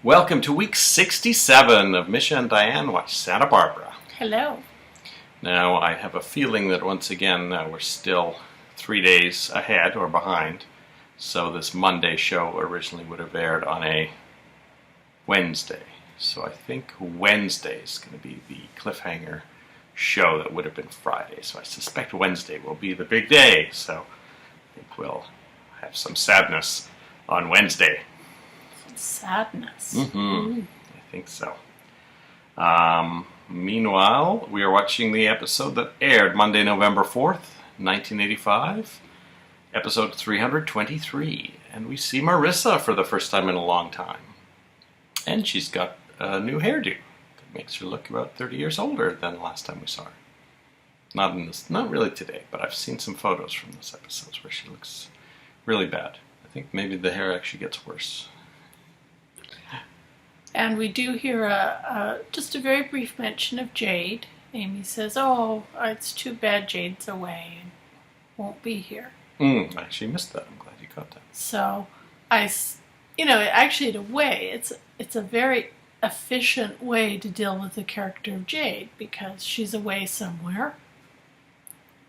Welcome to week 67 of Misha and Dianne Watch Santa Barbara. Hello. Now, I have a feeling that once again we're still 3 days ahead or behind. So this Monday show originally would have aired on a Wednesday. So I think Wednesday is going to be the cliffhanger show that would have been Friday. So I suspect Wednesday will be the big day. So I think we'll have some sadness on Wednesday. Sadness. I think so. Meanwhile, we are watching the episode that aired Monday, November 4th, 1985, episode 323, and we see Marissa for the first time in a long time. And she's got a new hairdo that makes her look about 30 years older than the last time we saw her. Not really today, but I've seen some photos from this episode where she looks really bad. I think maybe the hair actually gets worse. And we do hear just a very brief mention of Jade. Amy says, "Oh, it's too bad Jade's away and won't be here." I actually missed that. I'm glad you caught that. So, actually, in a way, it's a very efficient way to deal with the character of Jade because she's away somewhere,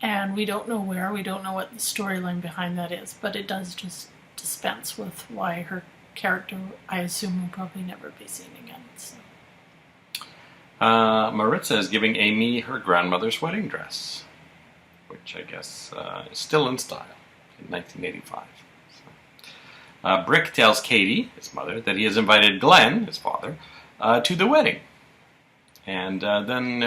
and we don't know where. We don't know what the storyline behind that is, but it does just dispense with why her character, I assume, will probably never be seen again. So. Maritza is giving Amy her grandmother's wedding dress, which I guess is still in style in 1985. So. Brick tells Katie, his mother, that he has invited Glenn, his father, to the wedding. And then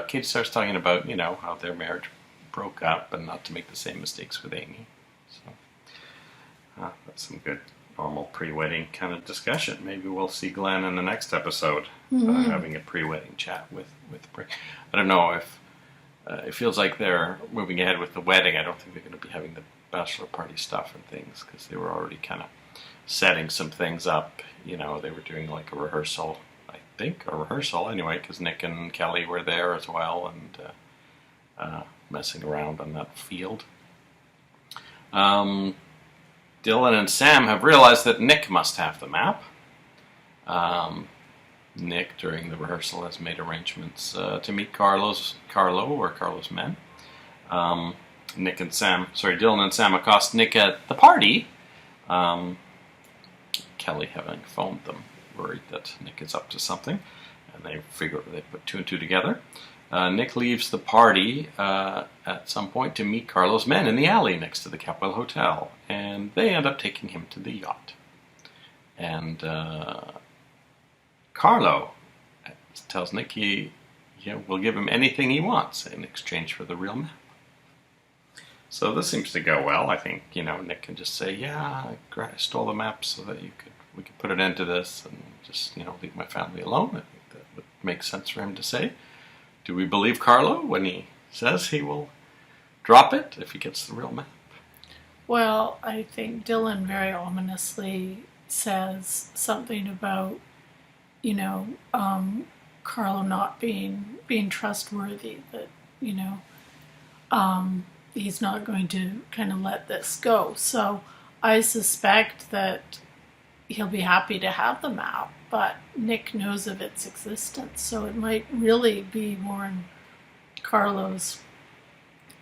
Katie starts talking about, how their marriage broke up and not to make the same mistakes with Amy. So that's some good normal pre-wedding kind of discussion. Maybe we'll see Glenn in the next episode having a pre-wedding chat with Brick. I don't know if it feels like they're moving ahead with the wedding. I don't think they're going to be having the bachelor party stuff and things because they were already kind of setting some things up. They were doing like a rehearsal, anyway, because Nick and Kelly were there as well and messing around on that field. Dylan and Sam have realized that Nick must have the map. Nick, during the rehearsal, has made arrangements to meet Carlo's men. Dylan and Sam accost Nick at the party. Kelly, having phoned them, worried that Nick is up to something, and they put two and two together. Nick leaves the party at some point to meet Carlo's men in the alley next to the Capwell Hotel, and they end up taking him to the yacht. And Carlo tells Nick he will give him anything he wants in exchange for the real map. So this seems to go well. I think Nick can just say, "Yeah, I stole the map so that we could put an end to this and just leave my family alone." I think that would make sense for him to say. Do we believe Carlo when he says he will drop it if he gets the real map? Well, I think Dylan very ominously says something about, Carlo not being trustworthy, that, he's not going to kind of let this go. So I suspect that he'll be happy to have the map, but Nick knows of its existence, so it might really be more in Carlo's,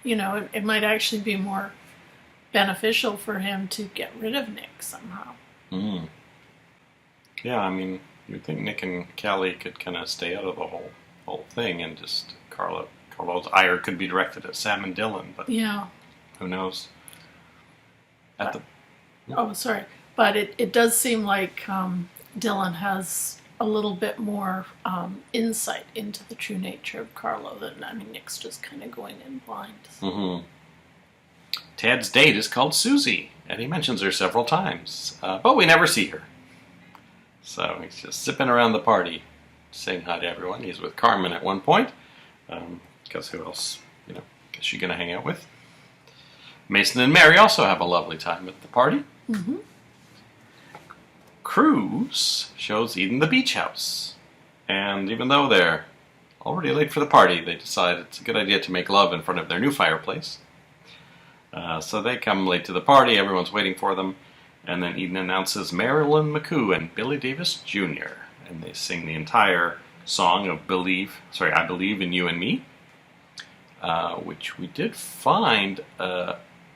it might actually be more beneficial for him to get rid of Nick somehow. Yeah, I mean, you'd think Nick and Kelly could kind of stay out of the whole thing, and just Carlo's ire could be directed at Sam and Dylan, but yeah, who knows? But it does seem like Dylan has a little bit more insight into the true nature of Carlo than, Nick's just kind of going in blind. Ted's date is called Susie, and he mentions her several times, but we never see her. So he's just zipping around the party, saying hi to everyone. He's with Carmen at one point, because who else, is she going to hang out with? Mason and Mary also have a lovely time at the party. Cruz shows Eden the beach house, and even though they're already late for the party, they decide it's a good idea to make love in front of their new fireplace. So they come late to the party, everyone's waiting for them, And then Eden announces Marilyn McCoo and Billy Davis Jr. And they sing the entire song of I Believe in You and Me, which we did find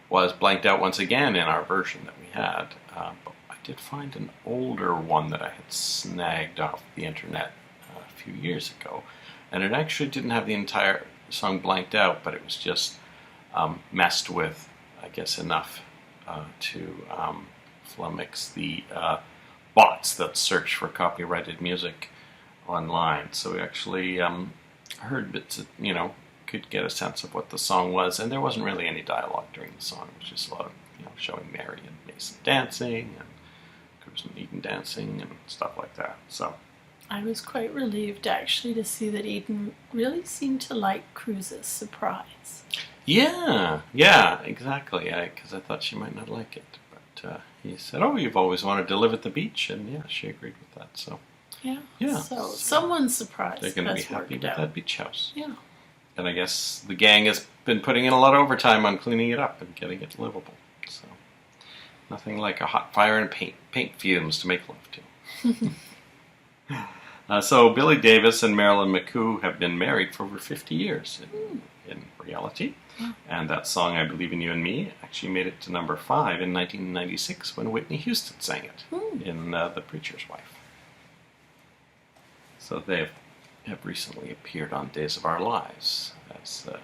was blanked out once again in our version that we had. But I did find an older one that I had snagged off the internet a few years ago. And it actually didn't have the entire song blanked out, but it was just messed with, I guess, enough to flummox the bots that search for copyrighted music online. So we actually heard bits, could get a sense of what the song was, and there wasn't really any dialogue during the song. It was just a lot of, showing Mary and Mason dancing, and Cruz and Eden dancing, and stuff like that. So I was quite relieved, actually, to see that Eden really seemed to like Cruz's surprise. Yeah, exactly. Because I thought she might not like it. But he said, "Oh, you've always wanted to live at the beach," and yeah, she agreed with that. So yeah. So someone's surprised. They're going to be happy with that beach house. Yeah. And I guess the gang has been putting in a lot of overtime on cleaning it up and getting it livable. So nothing like a hot fire and paint fumes to make love to. So Billy Davis and Marilyn McCoo have been married for over 50 years in reality. And that song, I Believe in You and Me, actually made it to number 5 in 1996 when Whitney Houston sang it in The Preacher's Wife. So they have recently appeared on Days of Our Lives, as I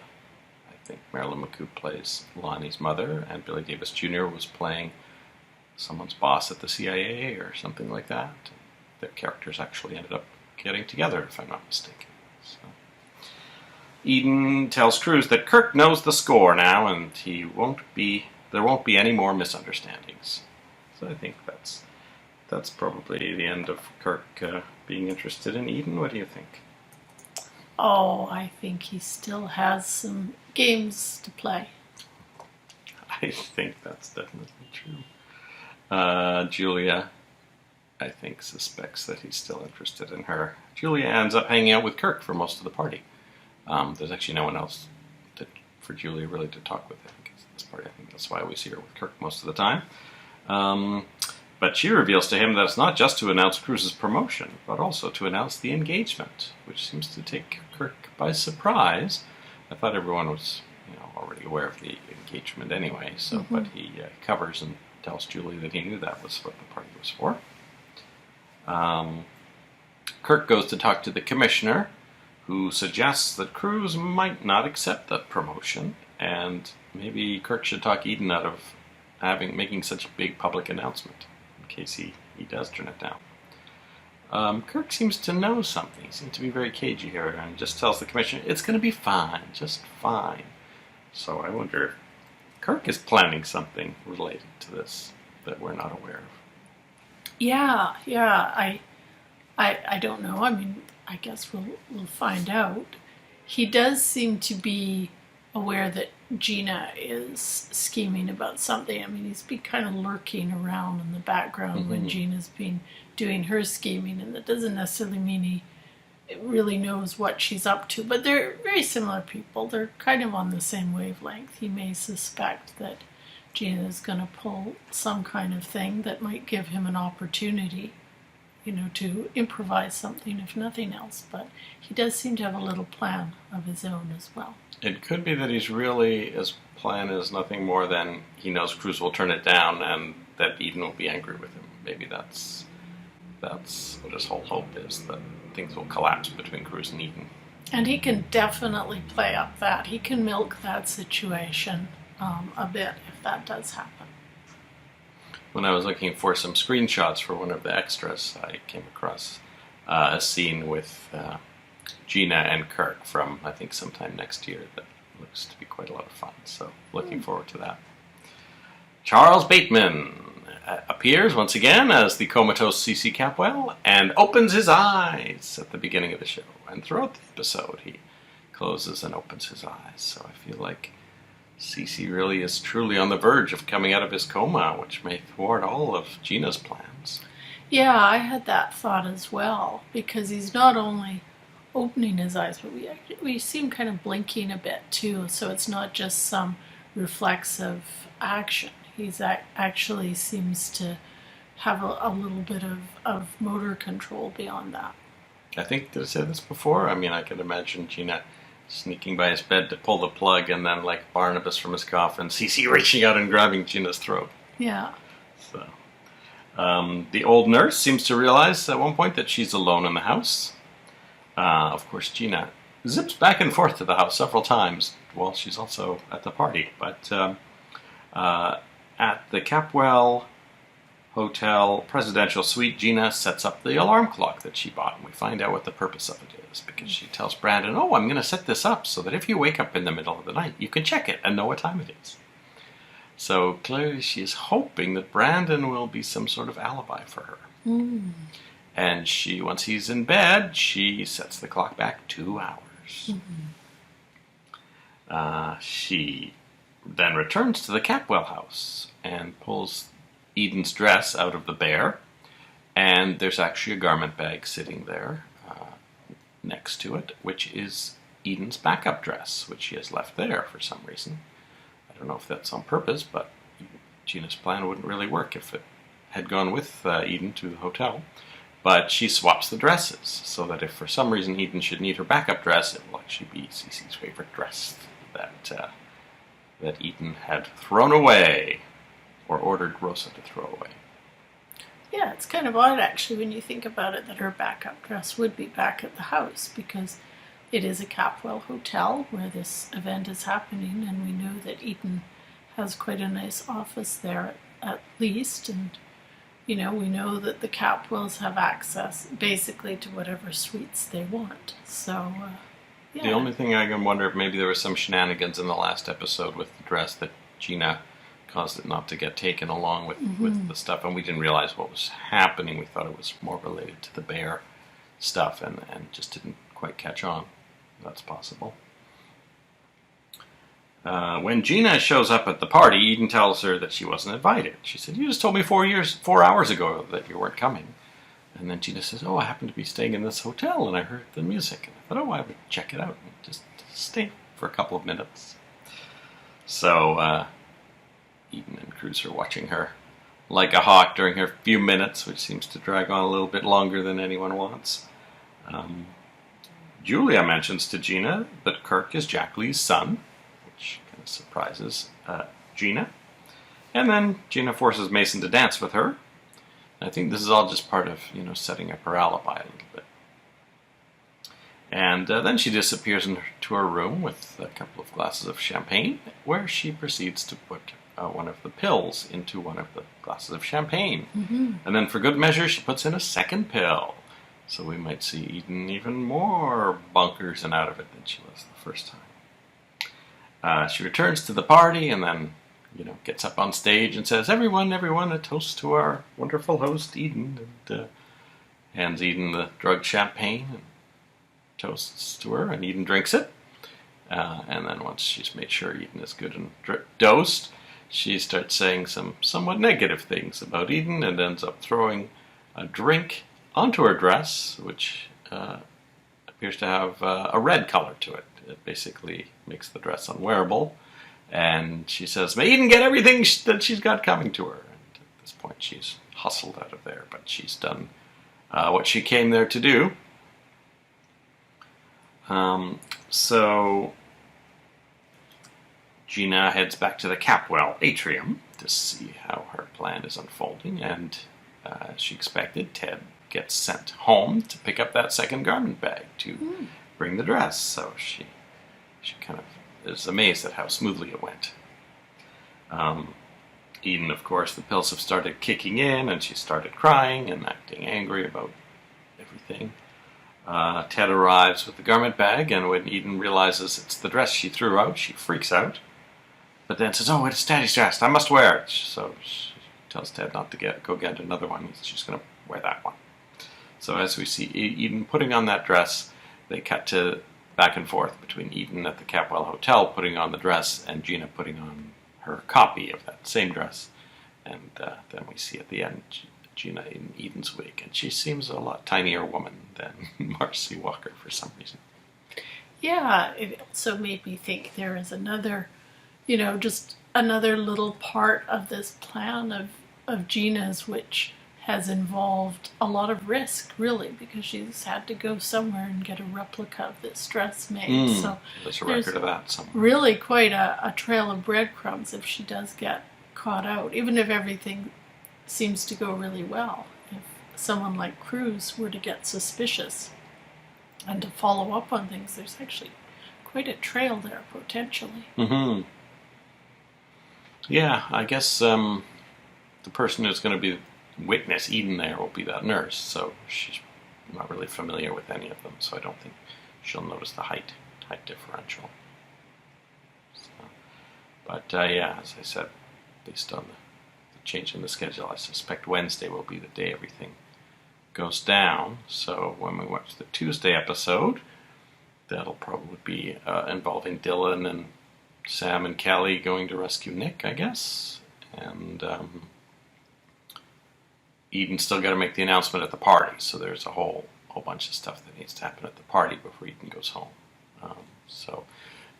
think Marilyn McCoo plays Lonnie's mother, and Billy Davis Jr. was playing someone's boss at the CIA or something like that. Their characters actually ended up getting together, if I'm not mistaken. So Eden tells Cruz that Kirk knows the score now, and there won't be any more misunderstandings. So I think that's probably the end of Kirk being interested in Eden. What do you think? Oh, I think he still has some games to play. I think that's definitely true. Julia, I think, suspects that he's still interested in her. Julia ends up hanging out with Kirk for most of the party. There's actually no one else for Julia really to talk with, I think, at this party. I think that's why we see her with Kirk most of the time. But she reveals to him that it's not just to announce Cruz's promotion, but also to announce the engagement, which seems to take Kirk by surprise. I thought everyone was, already aware of the engagement anyway. So, but he covers and tells Julie that he knew that was what the party was for. Kirk goes to talk to the commissioner, who suggests that Cruz might not accept that promotion, and maybe Kirk should talk Eden out of making such a big public announcement, in case he does turn it down. Kirk seems to know something. He seems to be very cagey here, and just tells the commissioner, it's going to be fine, just fine. So I wonder if Kirk is planning something related to this that we're not aware of. Yeah, I don't know. I mean, I guess we'll find out. He does seem to be aware that Gina is scheming about something. I mean, he's been kind of lurking around in the background when Gina's been doing her scheming, and that doesn't necessarily mean he really knows what she's up to. But they're very similar people. They're kind of on the same wavelength. He may suspect that Gina is going to pull some kind of thing that might give him an opportunity, to improvise something, if nothing else. But he does seem to have a little plan of his own as well. It could be that his plan is nothing more than he knows Cruz will turn it down and that Eden will be angry with him. Maybe that's what his whole hope is, that things will collapse between Cruz and Eden. And he can definitely play up that. He can milk that situation a bit if that does happen. When I was looking for some screenshots for one of the extras, I came across a scene with Gina and Kirk from, I think, sometime next year that looks to be quite a lot of fun. So looking forward to that. Charles Bateman appears once again as the comatose C.C. Capwell and opens his eyes at the beginning of the show. And throughout the episode, he closes and opens his eyes. So I feel like C.C. really is truly on the verge of coming out of his coma, which may thwart all of Gina's plans. Yeah, I had that thought as well, because he's not only opening his eyes, but we see him kind of blinking a bit too, so it's not just some reflexive action. He's actually seems to have a little bit of motor control beyond that. I think, did I say this before? I mean, I could imagine Gina sneaking by his bed to pull the plug, and then, like Barnabas from his coffin, Cece reaching out and grabbing Gina's throat. Yeah. So, the old nurse seems to realize at one point that she's alone in the house. Of course, Gina zips back and forth to the house several times while she's also at the party. But at the Capwell Hotel Presidential Suite, Gina sets up the alarm clock that she bought, and we find out what the purpose of it is, because she tells Brandon, "Oh, I'm going to set this up so that if you wake up in the middle of the night, you can check it and know what time it is." So clearly she is hoping that Brandon will be some sort of alibi for her. Mm. And once he's in bed, she sets the clock back 2 hours. Mm-hmm. She then returns to the Capwell house and pulls Eden's dress out of the bear, and there's actually a garment bag sitting there next to it, which is Eden's backup dress, which she has left there for some reason. I don't know if that's on purpose, but Gina's plan wouldn't really work if it had gone with Eden to the hotel. But she swaps the dresses, so that if for some reason Eden should need her backup dress, it will actually be Cece's favorite dress that Eden had thrown away, or ordered Rosa to throw away. Yeah, it's kind of odd actually when you think about it that her backup dress would be back at the house, because it is a Capwell hotel where this event is happening, and we know that Eden has quite a nice office there at least, and we know that the Capwells have access basically to whatever suites they want. So, yeah. The only thing I can wonder if maybe there was some shenanigans in the last episode with the dress that Gina caused it not to get taken along with the stuff, and we didn't realize what was happening. We thought it was more related to the bear stuff, and just didn't quite catch on. That's possible. When Gina shows up at the party, Eden tells her that she wasn't invited. She said, "You just told me 4 hours ago that you weren't coming." And then Gina says, "Oh, I happen to be staying in this hotel, and I heard the music. And I thought, oh, I would check it out and just stay for a couple of minutes." So Eden and Cruz are watching her like a hawk during her few minutes, which seems to drag on a little bit longer than anyone wants. Julia mentions to Gina that Kirk is Jack Lee's son, which kind of surprises Gina. And then Gina forces Mason to dance with her. I think this is all just part of, setting up her alibi a little bit. And then she disappears into her room with a couple of glasses of champagne, where she proceeds to put one of the pills into one of the glasses of champagne. Mm-hmm. And then for good measure, she puts in a second pill. So we might see Eden even more bonkers and out of it than she was the first time. She returns to the party and then, gets up on stage and says, everyone, a toast to our wonderful host, Eden. And hands Eden the drugged champagne and toasts to her, and Eden drinks it. And then once she's made sure Eden is good and dosed, she starts saying some somewhat negative things about Eden and ends up throwing a drink onto her dress, which appears to have a red color to it. It basically makes the dress unwearable. And she says, "May Eden get everything that she's got coming to her." And at this point, she's hustled out of there, but she's done what she came there to do. So Gina heads back to the Capwell atrium to see how her plan is unfolding, and as she expected, Ted gets sent home to pick up that second garment bag to bring the dress. So she kind of is amazed at how smoothly it went. Eden, of course, the pills have started kicking in, and she started crying and acting angry about everything. Ted arrives with the garment bag, and when Eden realizes it's the dress she threw out, she freaks out. But then says, "Oh, it's Daddy's dress. I must wear it." So she tells Ted not to go get another one. She's going to wear that one. So as we see Eden putting on that dress, they cut to back and forth between Eden at the Capwell Hotel putting on the dress and Gina putting on her copy of that same dress. And then we see at the end Gina in Eden's wig, and she seems a lot tinier woman than Marcy Walker for some reason. Yeah, it also made me think there is another, just another little part of this plan of Gina's, which has involved a lot of risk, really, because she's had to go somewhere and get a replica of this dress made. So there's a record of that somewhere. Really quite a trail of breadcrumbs if she does get caught out, even if everything seems to go really well. If someone like Cruz were to get suspicious and to follow up on things, there's actually quite a trail there, potentially. Mm-hmm. Yeah, I guess the person who's going to be witness Eden there will be that nurse, so she's not really familiar with any of them, so I don't think she'll notice the height differential. So, but yeah, as I said, based on the change in the schedule, I suspect Wednesday will be the day everything goes down. So when we watch the Tuesday episode, that'll probably be involving Dylan and Sam and Kelly going to rescue Nick, I guess, and Eden's still got to make the announcement at the party, so there's a whole bunch of stuff that needs to happen at the party before Eden goes home. So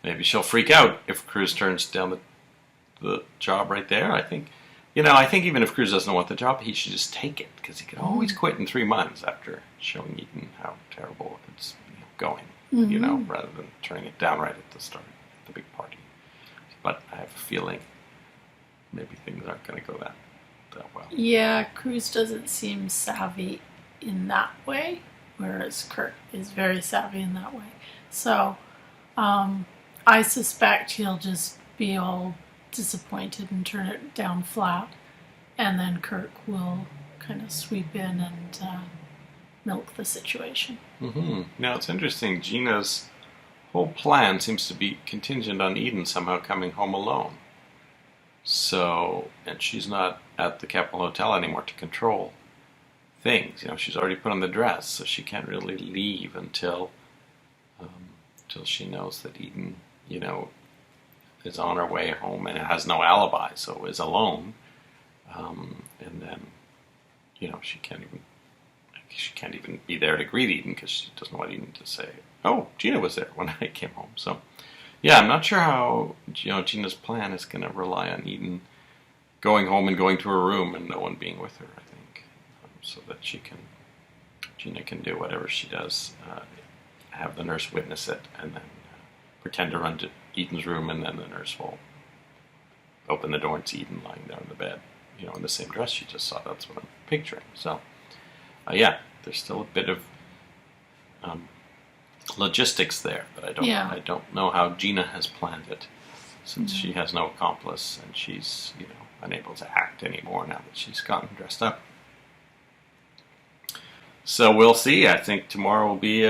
maybe she'll freak out if Cruz turns down the job right there. I think even if Cruz doesn't want the job, he should just take it, because he can always quit in 3 months after showing Eden how terrible it's going, rather than turning it down right at the start, at the big party. But I have a feeling maybe things aren't going to go that well. Yeah, Cruz doesn't seem savvy in that way, whereas Kirk is very savvy in that way. So I suspect he'll just be all disappointed and turn it down flat, and then Kirk will kind of sweep in and milk the situation. Mm-hmm. Now it's interesting, Gina's whole plan seems to be contingent on Eden somehow coming home alone. So, and she's not at the Capitol Hotel anymore to control things. She's already put on the dress, so she can't really leave until she knows that Eden, is on her way home and has no alibi, so is alone. And then, she can't even be there to greet Eden because she doesn't want Eden to say, "Oh, Gina was there when I came home." So, yeah, I'm not sure how Gina's plan is going to rely on Eden going home and going to her room and no one being with her, I think, so that Gina can do whatever she does, have the nurse witness it, and then pretend to run to Eden's room, and then the nurse will open the door and see Eden lying there on the bed, in the same dress she just saw. That's what I'm picturing. So, yeah, there's still a bit of logistics there, but I don't know how Gina has planned it, since she has no accomplice and she's unable to act anymore now that she's gotten dressed up. So we'll see. I think tomorrow will be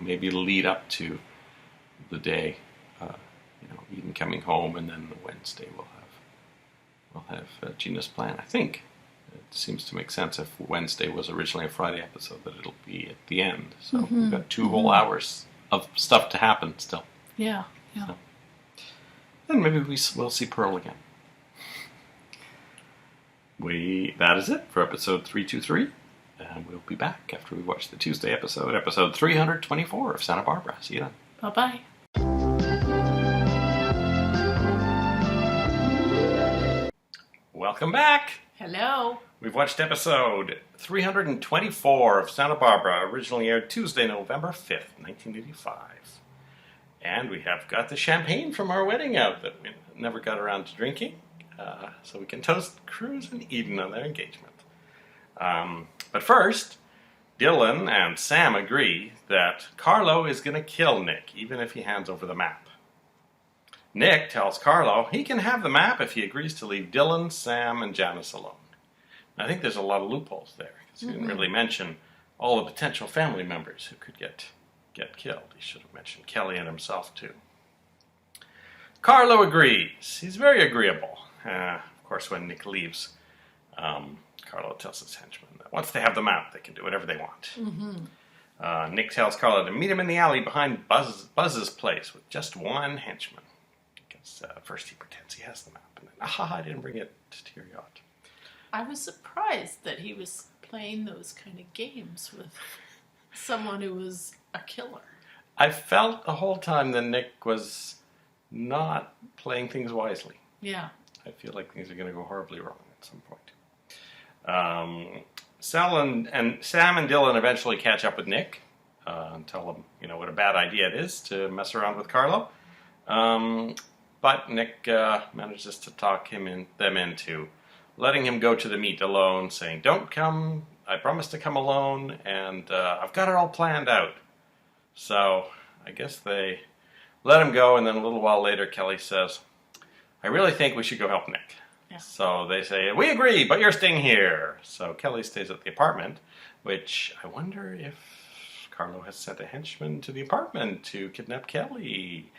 maybe lead up to the day, Eden coming home, and then the Wednesday we'll have Gina's plan. I think it seems to make sense. If Wednesday was originally a Friday episode, that it'll be at the end. So we've got 2 whole hours of stuff to happen still. Yeah. So, and maybe we'll see Pearl again. That is it for episode 323. And we'll be back after we watch the Tuesday episode 324 of Santa Barbara. See you then. Bye-bye. Welcome back. Hello. We've watched episode 324 of Santa Barbara, originally aired Tuesday, November 5th, 1985. And we have got the champagne from our wedding out that we never got around to drinking, so we can toast Cruz and Eden on their engagement. But first, Dylan and Sam agree that Carlo is going to kill Nick, even if he hands over the map. Nick tells Carlo he can have the map if he agrees to leave Dylan, Sam, and Janice alone. I think there's a lot of loopholes there, because he didn't really mention all the potential family members who could get killed. He should have mentioned Kelly and himself, too. Carlo agrees. He's very agreeable. Of course, when Nick leaves, Carlo tells his henchmen that once they have the map, they can do whatever they want. Nick tells Carlo to meet him in the alley behind Buzz's place with just one henchman. Because first he pretends he has the map, and then, I didn't bring it to your yacht. I was surprised that he was playing those kind of games with someone who was a killer. I felt the whole time that Nick was not playing things wisely. Yeah. I feel like things are going to go horribly wrong at some point. Sam and Dylan eventually catch up with Nick and tell him, what a bad idea it is to mess around with Carlo. But Nick manages to talk them into letting him go to the meet alone, saying, "Don't come. I promise to come alone, and I've got it all planned out." So I guess they let him go, and then a little while later, Kelly says, "I really think we should go help Nick." Yeah. So they say, "We agree, but you're staying here." So Kelly stays at the apartment, which I wonder if Carlo has sent a henchman to the apartment to kidnap Kelly.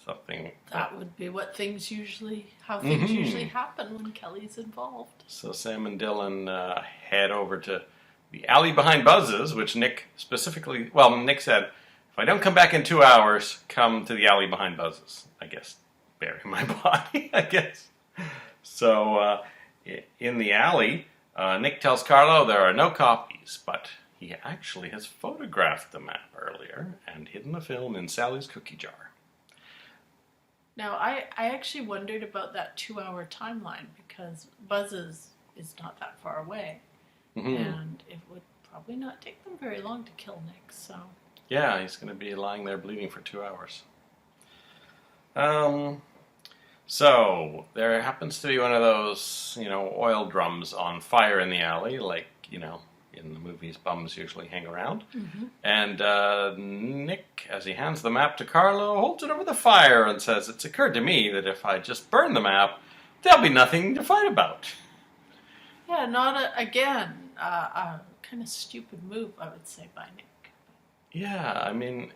Something that would be how things usually happen when Kelly's involved. So Sam and Dylan head over to the alley behind Buzz's, which Nick Nick said, "If I don't come back in 2 hours, come to the alley behind Buzz's." I guess bury my body, I guess. So in the alley, Nick tells Carlo there are no copies, but he actually has photographed the map earlier and hidden the film in Sally's cookie jar. Now, I actually wondered about that 2-hour timeline because Buzz's is not that far away. Mm-hmm. And it would probably not take them very long to kill Nick, so... Yeah, he's going to be lying there bleeding for 2 hours. So, there happens to be one of those, oil drums on fire in the alley, like, in the movies, bums usually hang around. Mm-hmm. And Nick, as he hands the map to Carlo, holds it over the fire and says, "It's occurred to me that if I just burn the map, there'll be nothing to fight about." Yeah, a kind of stupid move, I would say, by Nick. Yeah,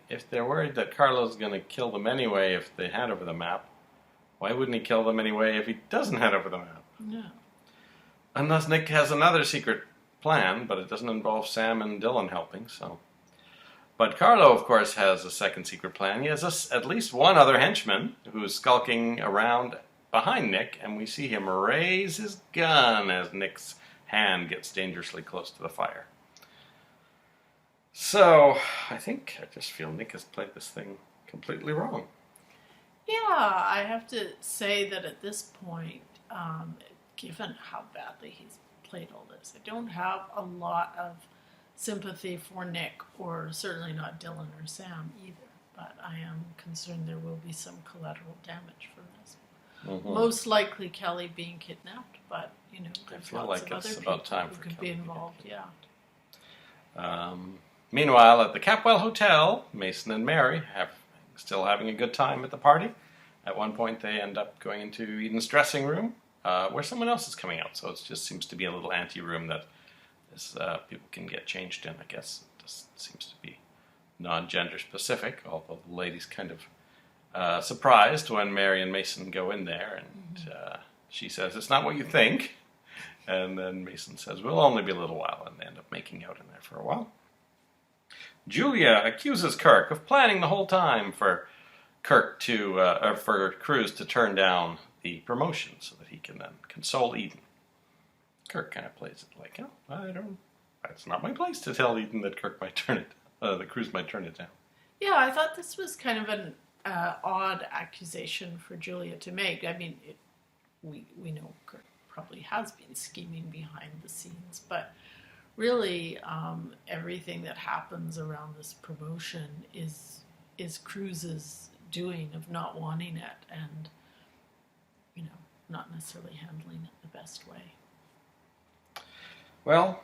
if they're worried that Carlo's going to kill them anyway if they hand over the map, why wouldn't he kill them anyway if he doesn't hand over the map? No. Unless Nick has another secret plan, but it doesn't involve Sam and Dylan helping, so... But Carlo, of course, has a second secret plan. He has at least one other henchman who's skulking around behind Nick, and we see him raise his gun as Nick's hand gets dangerously close to the fire. So, I just feel Nick has played this thing completely wrong. Yeah, I have to say that at this point, given how badly he's played all this, I don't have a lot of sympathy for Nick, or certainly not Dylan or Sam either, but I am concerned there will be some collateral damage from this. Mm-hmm. Most likely Kelly being kidnapped, but there's lots of other people who could be involved. Meanwhile, at the Capwell Hotel, Mason and Mary still having a good time at the party. At one point, they end up going into Eden's dressing room, where someone else is coming out. So it just seems to be a little ante-room that people can get changed in, I guess. It just seems to be non-gender specific, although the lady's kind of surprised when Mary and Mason go in there, and she says, "It's not what you think." And then Mason says, "We'll only be a little while," and they end up making out in there for a while. Julia accuses Kirk of planning the whole time for Cruz to turn down the promotion so that he can then console Eden. Kirk kind of plays it like, it's not my place to tell Eden that that Cruz might turn it down. Yeah, I thought this was kind of an odd accusation for Julia to make. We know Kirk probably has been scheming behind the scenes, but really everything that happens around this promotion is Cruz's doing of not wanting it and not necessarily handling it the best way. Well,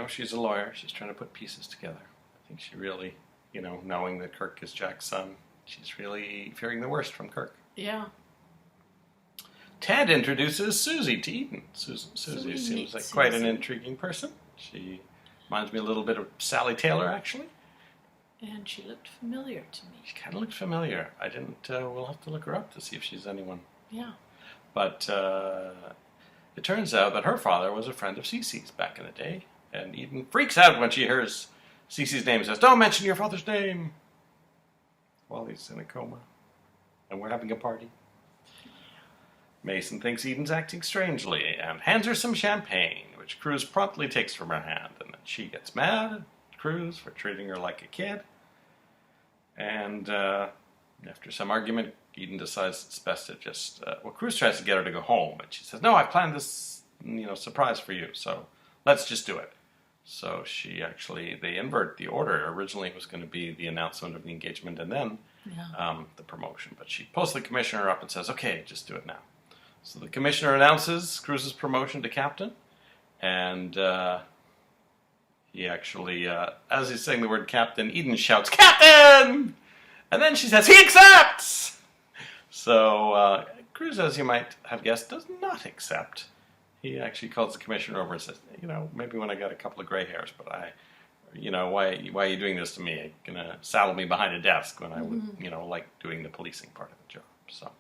she's a lawyer. She's trying to put pieces together. I think she really, knowing that Kirk is Jack's son, she's really fearing the worst from Kirk. Yeah. Ted introduces Susie to Eden. Susie seems like quite an intriguing person. She reminds me a little bit of Sally Taylor, actually. And she looked familiar to me. She kind of looked familiar. I didn't... we'll have to look her up to see if she's anyone. Yeah. But it turns out that her father was a friend of Cece's back in the day. And Eden freaks out when she hears Cece's name and says, "Don't mention your father's name!" While he's in a coma. And we're having a party. Mason thinks Eden's acting strangely and hands her some champagne, which Cruz promptly takes from her hand. And then she gets mad at Cruz for treating her like a kid. And after some argument, Eden decides it's best to just, Cruz tries to get her to go home, but she says, no, I planned this, surprise for you, so let's just do it. So they invert the order. Originally it was going to be the announcement of the engagement and then the promotion, but she posts the commissioner up and says, okay, just do it now. So the commissioner announces Cruz's promotion to captain, and he actually, as he's saying the word captain, Eden shouts, "Captain!" And then she says, "He accepts!" So Cruz, as you might have guessed, does not accept. He actually calls the commissioner over and says, maybe when I got a couple of gray hairs, but why are you doing this to me? You're going to saddle me behind a desk when I would, like doing the policing part of the job.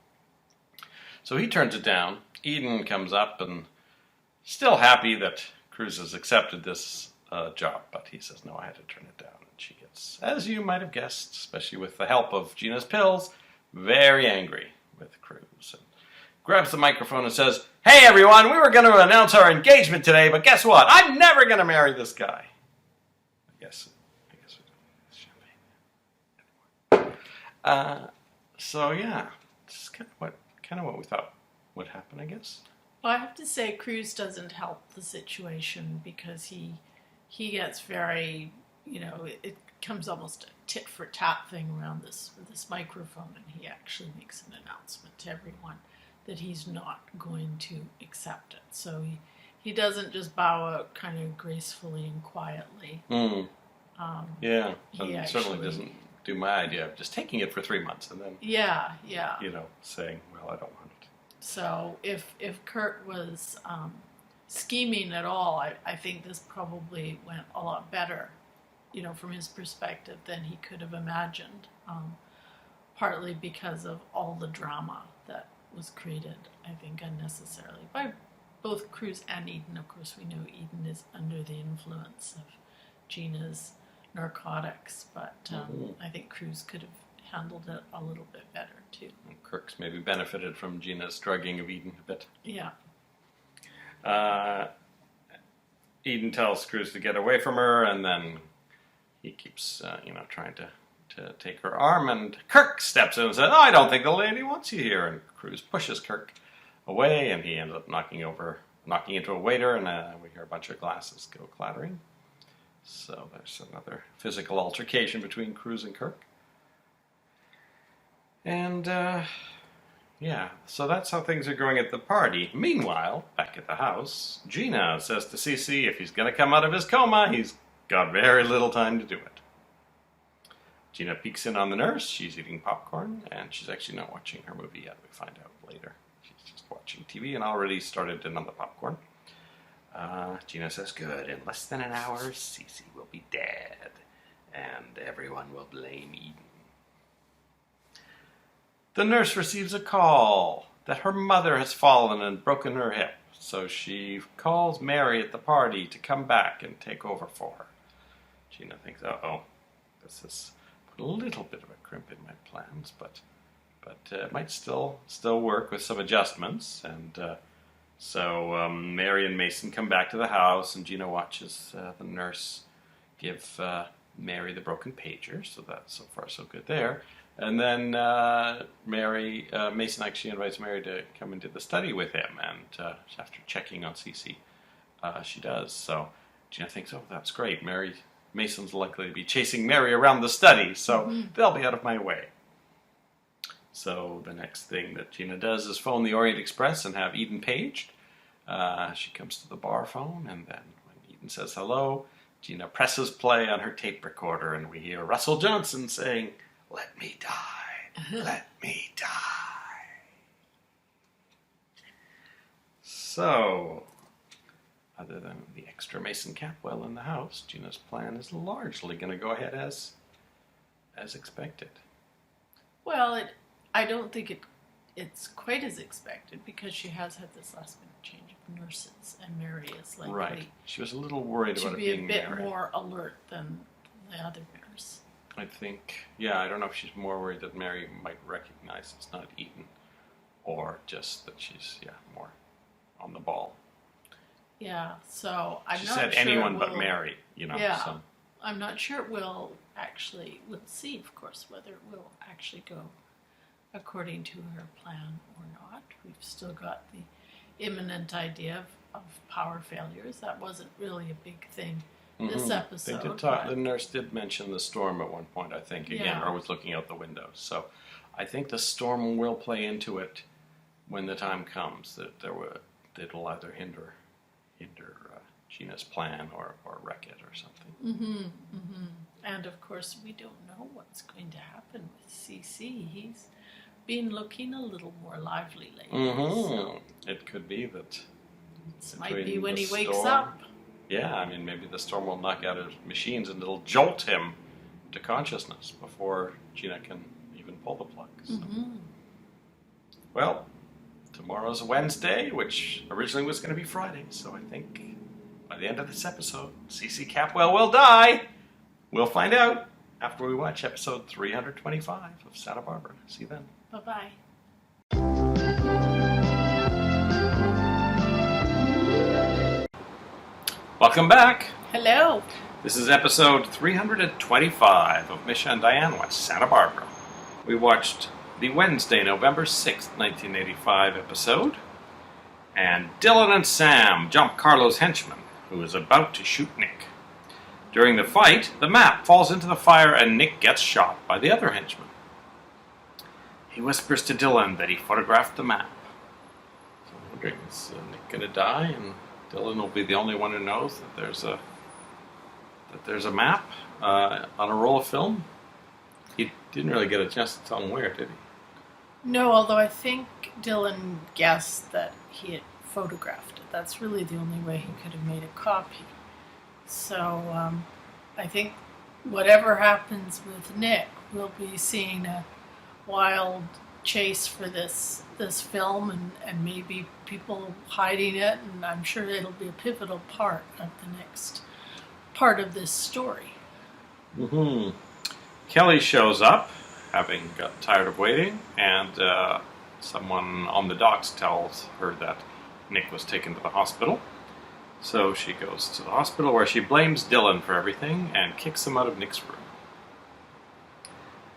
So he turns it down. Eden comes up and still happy that Cruz has accepted this job, but he says, no, I had to turn it down. And she gets, as you might have guessed, especially with the help of Gina's pills, very angry with Cruz and grabs the microphone and says, "Hey everyone, we were going to announce our engagement today, but guess what? I'm never going to marry this guy." I guess champagne. So yeah, this is kind of what we thought would happen, I guess. Well, I have to say Cruz doesn't help the situation because he gets very, it becomes almost a tit for tat thing around this microphone, and he actually makes an announcement to everyone that he's not going to accept it. So he doesn't just bow out kind of gracefully and quietly. Yeah, and certainly doesn't do my idea of just taking it for 3 months and then saying, well, I don't want it. So if Kurt was scheming at all, I think this probably went a lot better, from his perspective than he could have imagined, partly because of all the drama that was created, I think, unnecessarily by both Cruz and Eden. Of course, we know Eden is under the influence of Gina's narcotics, but I think Cruz could have handled it a little bit better, too. And Kirk's maybe benefited from Gina's drugging of Eden a bit. Yeah. Eden tells Cruz to get away from her, and then he keeps, trying to take her arm, and Kirk steps in and says, "Oh, I don't think the lady wants you here." And Cruz pushes Kirk away, and he ends up knocking into a waiter, and we hear a bunch of glasses go clattering. So there's another physical altercation between Cruz and Kirk. And, so that's how things are going at the party. Meanwhile, back at the house, Gina says to Cece if he's going to come out of his coma, he's got very little time to do it. Gina peeks in on the nurse. She's eating popcorn, and she's actually not watching her movie yet. We find out later. She's just watching TV and already started in on the popcorn. Gina says, "Good, in less than an hour, Cece will be dead, and everyone will blame Eden." The nurse receives a call that her mother has fallen and broken her hip, so she calls Mary at the party to come back and take over for her. Gina thinks, uh-oh, this has put a little bit of a crimp in my plans, but it might still work with some adjustments. And so Mary and Mason come back to the house, and Gina watches the nurse give Mary the broken pager, so that's so far so good there. And then Mason actually invites Mary to come into the study with him, and after checking on Cece, she does. So Gina thinks, oh, that's great. Mason's likely to be chasing Mary around the study, so they'll be out of my way. So the next thing that Gina does is phone the Orient Express and have Eden paged. She comes to the bar phone, and then when Eden says hello, Gina presses play on her tape recorder, and we hear Russell Johnson saying, "Let me die, let me die." So, other than the extra Mason Capwell in the house, Gina's plan is largely going to go ahead as expected. Well, I don't think it's quite as expected because she has had this last minute change of nurses, and Mary is likely right. She was a little worried about it being Mary. To be a bit Mary. more alert than the other nurse. I think, I don't know if she's more worried that Mary might recognize it's not Eden, or just that she's, more on the ball. Yeah, so I'm she not said sure anyone but Mary, Yeah, so. I'm not sure we'll see, of course, whether it will actually go according to her plan or not. We've still got the imminent idea of power failures. That wasn't really a big thing this episode. They did talk, the nurse did mention the storm at one point, I think, again, or was looking out the window. So I think the storm will play into it when the time comes, that it'll either hinder Gina's plan or wreck it or something. And of course, we don't know what's going to happen with CC. He's been looking a little more lively lately. So it could be that. This might be when he wakes up. Yeah, I mean, maybe the storm will knock out his machines and it'll jolt him to consciousness before Gina can even pull the plug. So. Well, tomorrow's Wednesday, which originally was going to be Friday, so I think by the end of this episode, CC Capwell will die. We'll find out after we watch episode 325 of Santa Barbara. See you then. Bye-bye. Welcome back. Hello. This is episode 325 of Misha and Dianne Watch Santa Barbara. We watched the Wednesday, November 6th, 1985 episode, and Dylan and Sam jump Carlo's henchman, who is about to shoot Nick. During the fight, the map falls into the fire and Nick gets shot by the other henchman. He whispers to Dylan that he photographed the map. So I'm wondering, is Nick going to die, and Dylan will be the only one who knows that there's a map on a roll of film? He didn't really get a chance to tell him where, did he? No, although I think Dylan guessed that he had photographed it. That's really the only way he could have made a copy. So I think whatever happens with Nick, we'll be seeing a wild chase for this film and maybe people hiding it, and I'm sure it'll be a pivotal part of the next part of this story. Kelly shows up, having got tired of waiting, and someone on the docks tells her that Nick was taken to the hospital. So she goes to the hospital where she blames Dylan for everything and kicks him out of Nick's room.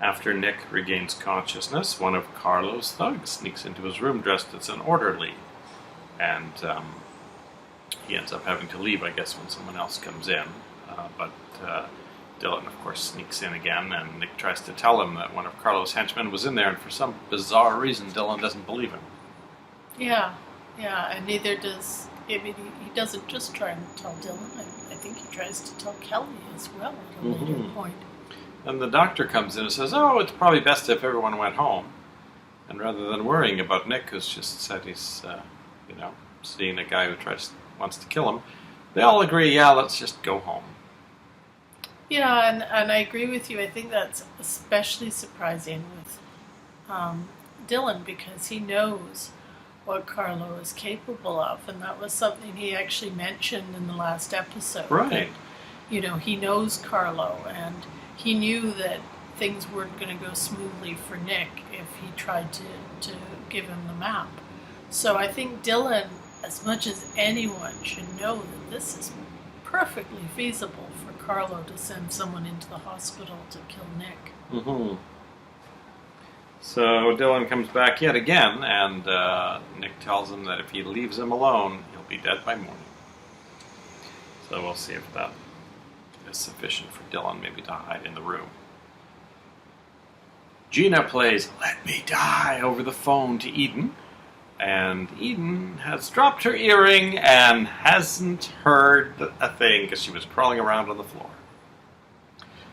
After Nick regains consciousness, one of Carlo's thugs sneaks into his room dressed as an orderly. And he ends up having to leave, I guess, when someone else comes in. But Dylan, of course, sneaks in again, and Nick tries to tell him that one of Carlo's henchmen was in there, and for some bizarre reason, Dylan doesn't believe him. Yeah, and neither does... I mean, he doesn't just try and tell Dylan. I think he tries to tell Kelly as well at a later point. And the doctor comes in and says, oh, it's probably best if everyone went home. And rather than worrying about Nick, who's just said he's, seeing a guy who wants to kill him, they all agree, yeah, let's just go home. Yeah, and I agree with you. I think that's especially surprising with Dylan, because he knows what Carlo is capable of, and that was something he actually mentioned in the last episode. Right. That, he knows Carlo, and he knew that things weren't going to go smoothly for Nick if he tried to give him the map. So I think Dylan, as much as anyone, should know that this is perfectly feasible for Carlo to send someone into the hospital to kill Nick. So Dylan comes back yet again, and Nick tells him that if he leaves him alone, he'll be dead by morning. So we'll see if that is sufficient for Dylan maybe to hide in the room. Gina plays Let Me Die over the phone to Eden, and Eden has dropped her earring and hasn't heard a thing because she was crawling around on the floor.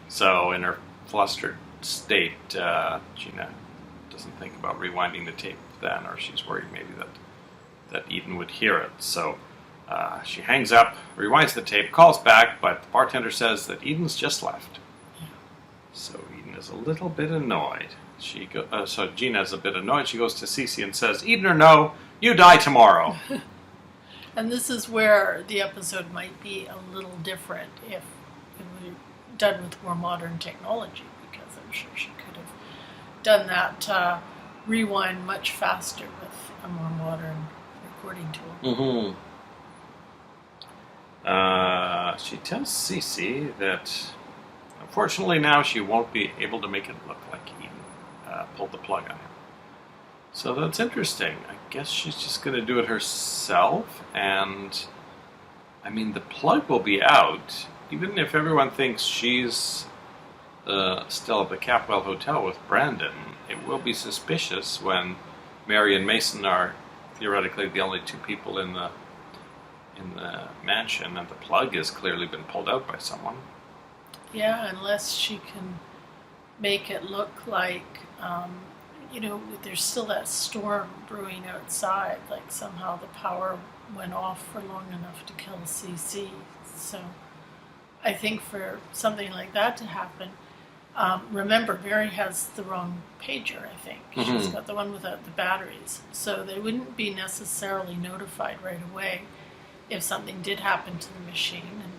So in her flustered state, Gina doesn't think about rewinding the tape then, or she's worried maybe that Eden would hear it. So she hangs up, rewinds the tape, calls back, but the bartender says that Eden's just left. So Eden is a little bit annoyed. So Gina's a bit annoyed. She goes to Cece and says, Eden or no, you die tomorrow. And this is where the episode might be a little different if it were done with more modern technology, because I'm sure she could have done that rewind much faster with a more modern recording tool. She tells Cece that unfortunately now she won't be able to make it look like Eden pulled the plug on him. So that's interesting. I guess she's just going to do it herself, and I mean, the plug will be out, even if everyone thinks she's still at the Capwell Hotel with Brandon. It will be suspicious when Mary and Mason are theoretically the only two people in the mansion, and the plug has clearly been pulled out by someone. Yeah, unless she can make it look like, there's still that storm brewing outside, like somehow the power went off for long enough to kill CC. So I think for something like that to happen, remember, Mary has the wrong pager, I think. Mm-hmm. She's got the one without the batteries. So they wouldn't be necessarily notified right away if something did happen to the machine. And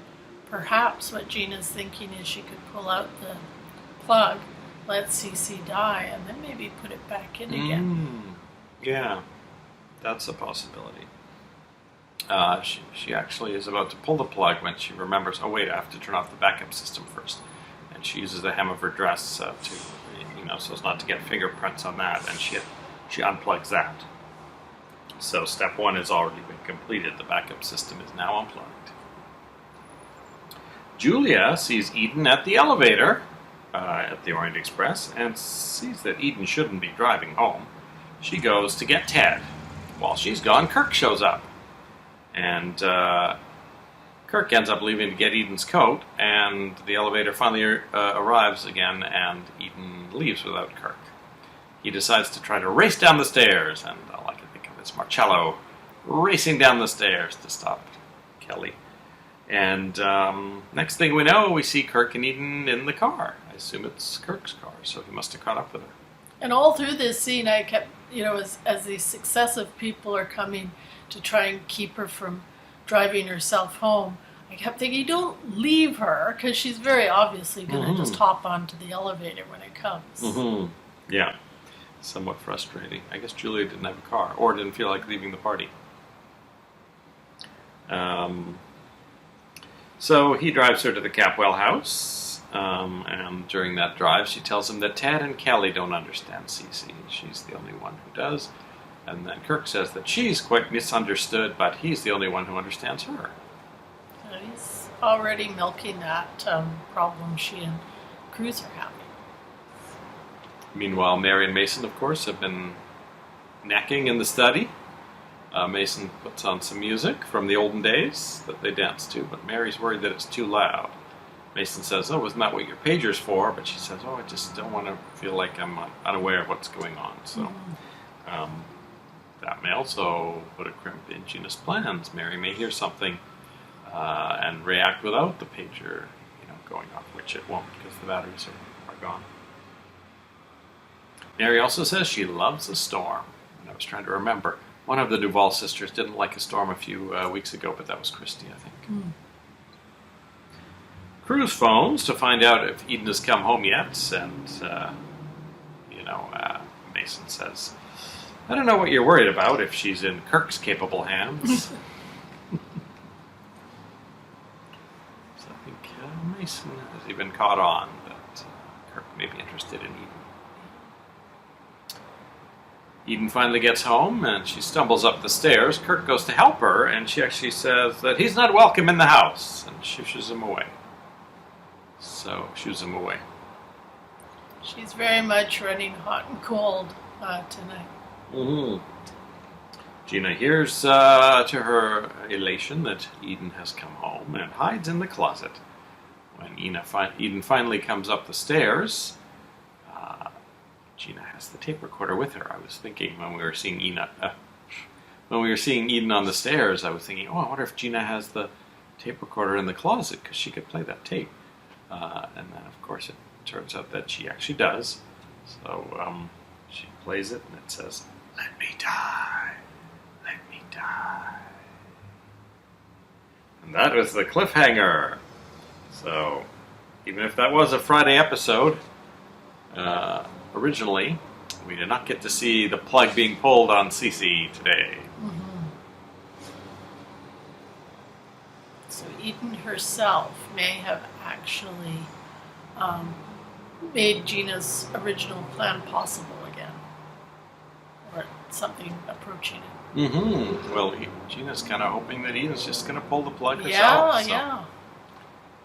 perhaps what Gina's thinking is she could pull out the plug, let CC die, and then maybe put it back in again. Yeah, that's a possibility. She actually is about to pull the plug when she remembers, oh wait, I have to turn off the backup system first. And she uses the hem of her dress so as not to get fingerprints on that, and she unplugs that. So step one has already been completed. The backup system is now unplugged. Julia sees Eden at the elevator at the Orient Express and sees that Eden shouldn't be driving home. She goes to get Ted. While she's gone, Kirk shows up. And Kirk ends up leaving to get Eden's coat, and the elevator finally arrives again, and Eden leaves without Kirk. He decides to try to race down the stairs, and all I can think of is Marcello racing down the stairs to stop Kelly. And next thing we know, we see Kirk and Eden in the car. I assume it's Kirk's car, so he must have caught up with her. And all through this scene, I kept, as these successive people are coming to try and keep her from driving herself home, I kept thinking, don't leave her, because she's very obviously going to just hop onto the elevator when it comes. Mm-hmm. Yeah, somewhat frustrating. I guess Julia didn't have a car, or didn't feel like leaving the party. So he drives her to the Capwell house, and during that drive she tells him that Ted and Kelly don't understand Cece. She's the only one who does. And then Kirk says that she's quite misunderstood, but he's the only one who understands her. So he's already milking that problem she and Cruz are having. Meanwhile, Mary and Mason, of course, have been necking in the study. Mason puts on some music from the olden days that they dance to, but Mary's worried that it's too loud. Mason says, oh, isn't that what your pager's for? But she says, oh, I just don't want to feel like I'm unaware of what's going on. So that may also put a crimp in Gina's plans. Mary may hear something and react without the pager going off, which it won't because the batteries are gone. Mary also says she loves a storm. And I was trying to remember. One of the Duval sisters didn't like a storm a few weeks ago, but that was Christy, I think. Cruz phones to find out if Eden has come home yet, and, Mason says, I don't know what you're worried about if she's in Kirk's capable hands. So I think Mason has even caught on that Kirk may be interested in Eden. Eden finally gets home, and she stumbles up the stairs. Kirk goes to help her, and she actually says that he's not welcome in the house, and shooes him away. She's very much running hot and cold tonight. Gina hears to her elation that Eden has come home and hides in the closet. When Eden finally comes up the stairs, Gina has the tape recorder with her. I was thinking when we were seeing Eden on the stairs, I was thinking, I wonder if Gina has the tape recorder in the closet because she could play that tape. And then, of course, it turns out that she actually does. So she plays it, and it says, "Let me die, let me die." And that was the cliffhanger. So, even if that was a Friday episode, originally, we did not get to see the plug being pulled on Cece today. So Eden herself may have actually made Gina's original plan possible again. Or at something approaching it. Mm-hmm. Well, Gina's kind of hoping that Ian's just going to pull the plug herself. Yeah.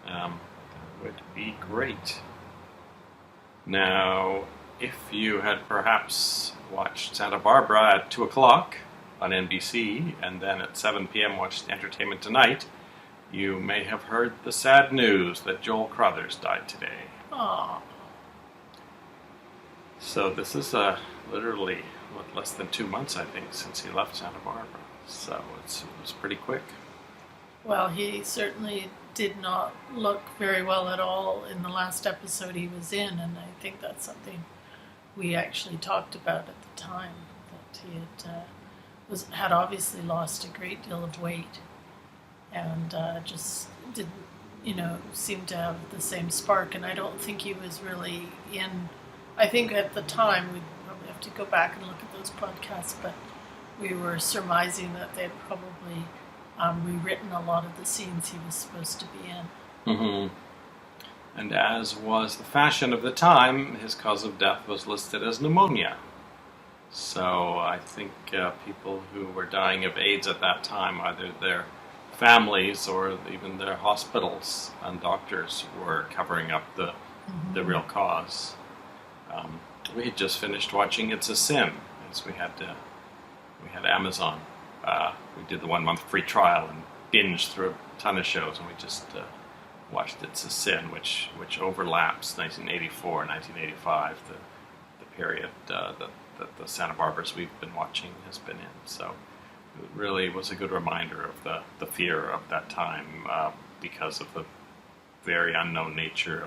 That would be great. Now, if you had perhaps watched Santa Barbara at 2 o'clock on NBC, and then at 7 p.m. watched Entertainment Tonight, you may have heard the sad news that Joel Crothers died today. Aww. So this is literally less than 2 months, I think, since he left Santa Barbara. So it was pretty quick. Well, he certainly did not look very well at all in the last episode he was in, and I think that's something we actually talked about at the time, that he had obviously lost a great deal of weight, and just didn't, seem to have the same spark. And I don't think he was really in. I think at the time, we'd probably have to go back and look at those podcasts, but we were surmising that they'd probably rewritten a lot of the scenes he was supposed to be in. Mm-hmm. And as was the fashion of the time, his cause of death was listed as pneumonia. So I think people who were dying of AIDS at that time, either their families or even their hospitals and doctors, were covering up the real cause. We had just finished watching It's a Sin, as we had Amazon. We did the 1 month free trial and binged through a ton of shows, and we just watched It's a Sin, which overlaps 1984 and 1985, the period that the Santa Barbaras we've been watching has been in. So it really was a good reminder of the fear of that time, because of the very unknown nature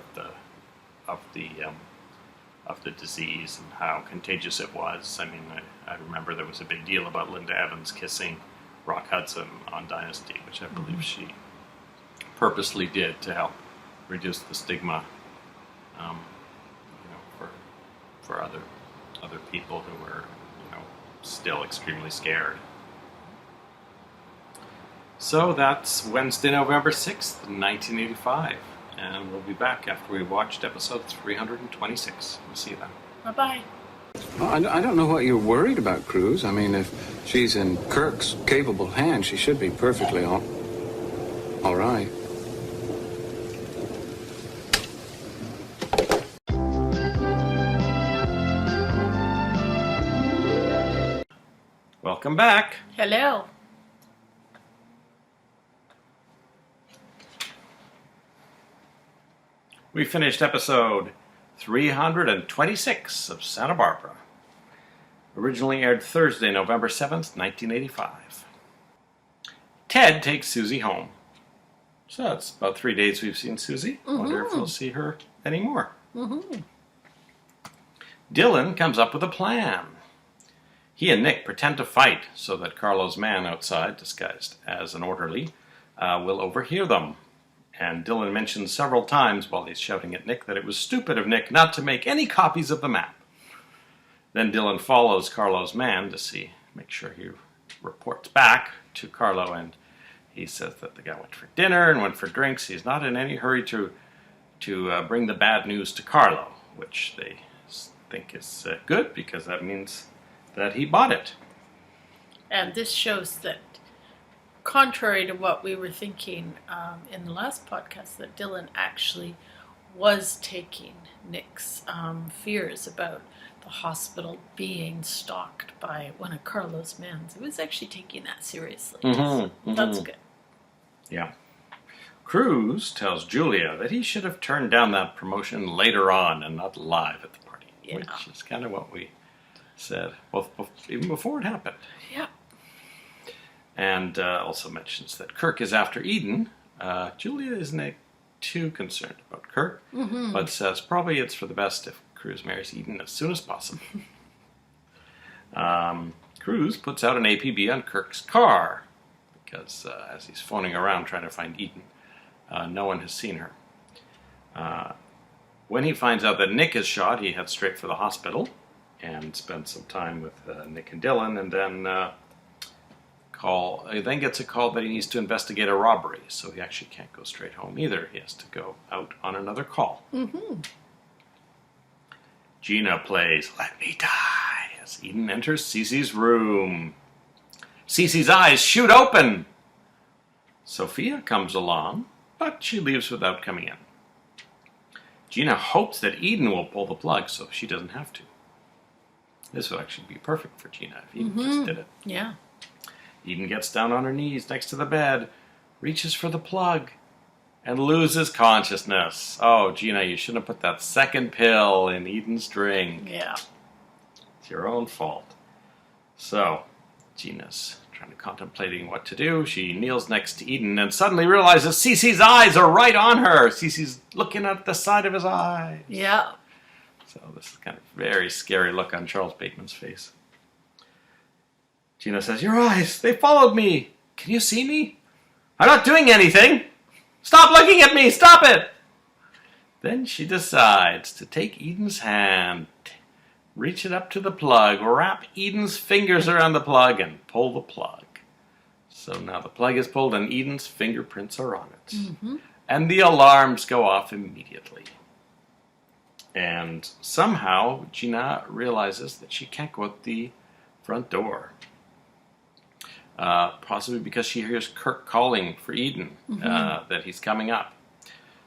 of the disease and how contagious it was. I mean, I remember there was a big deal about Linda Evans kissing Rock Hudson on Dynasty, which I believe she purposely did to help reduce the stigma, for other people who were, still extremely scared. So that's Wednesday, November 6th, 1985. And we'll be back after we've watched episode 326. We'll see you then. Bye-bye. Well, I don't know what you're worried about, Cruz. I mean, if she's in Kirk's capable hands, she should be perfectly all right. Welcome back. Hello. We finished episode 326 of Santa Barbara. Originally aired Thursday, November 7th, 1985. Ted takes Susie home. So that's about 3 days we've seen Susie. Wonder if we'll see her anymore. Dylan comes up with a plan. He and Nick pretend to fight so that Carlo's man outside, disguised as an orderly, will overhear them. And Dylan mentions several times while he's shouting at Nick that it was stupid of Nick not to make any copies of the map. Then Dylan follows Carlo's man to make sure he reports back to Carlo, and he says that the guy went for dinner and went for drinks. He's not in any hurry to bring the bad news to Carlo, which they think is good because that means that he bought it. And this shows that, contrary to what we were thinking in the last podcast, that Dylan actually was taking Nick's fears about the hospital being stalked by one of Carlo's men. He was actually taking that seriously. That's good. Yeah. Cruz tells Julia that he should have turned down that promotion later on and not live at the party, which is kind of what we said, even before it happened. Yeah. And also mentions that Kirk is after Eden. Julia isn't too concerned about Kirk, but says probably it's for the best if Cruz marries Eden as soon as possible. Cruz puts out an APB on Kirk's car because as he's phoning around trying to find Eden, no one has seen her. When he finds out that Nick is shot, he heads straight for the hospital and spends some time with Nick and Dylan, and then he then gets a call that he needs to investigate a robbery, so he actually can't go straight home either. He has to go out on another call. Gina plays Let Me Die as as Eden enters Cece's room. Cece's eyes shoot open. Sophia comes along, but she leaves without coming in. Gina hopes that Eden will pull the plug so she doesn't have to. This would actually be perfect for Gina if Eden just did it. Yeah. Eden gets down on her knees next to the bed, reaches for the plug, and loses consciousness. Oh, Gina, you shouldn't have put that second pill in Eden's drink. Yeah. It's your own fault. So, Gina's contemplating what to do. She kneels next to Eden and suddenly realizes Cece's eyes are right on her. Cece's looking at the side of his eyes. Yeah. So this is kind of very scary look on Charles Bateman's face. Gina says, "Your eyes, they followed me. Can you see me? I'm not doing anything. Stop looking at me, stop it." Then she decides to take Eden's hand, reach it up to the plug, wrap Eden's fingers around the plug, and pull the plug. So now the plug is pulled and Eden's fingerprints are on it. And the alarms go off immediately. And somehow Gina realizes that she can't go out the front door. Possibly because she hears Kirk calling for Eden, that he's coming up.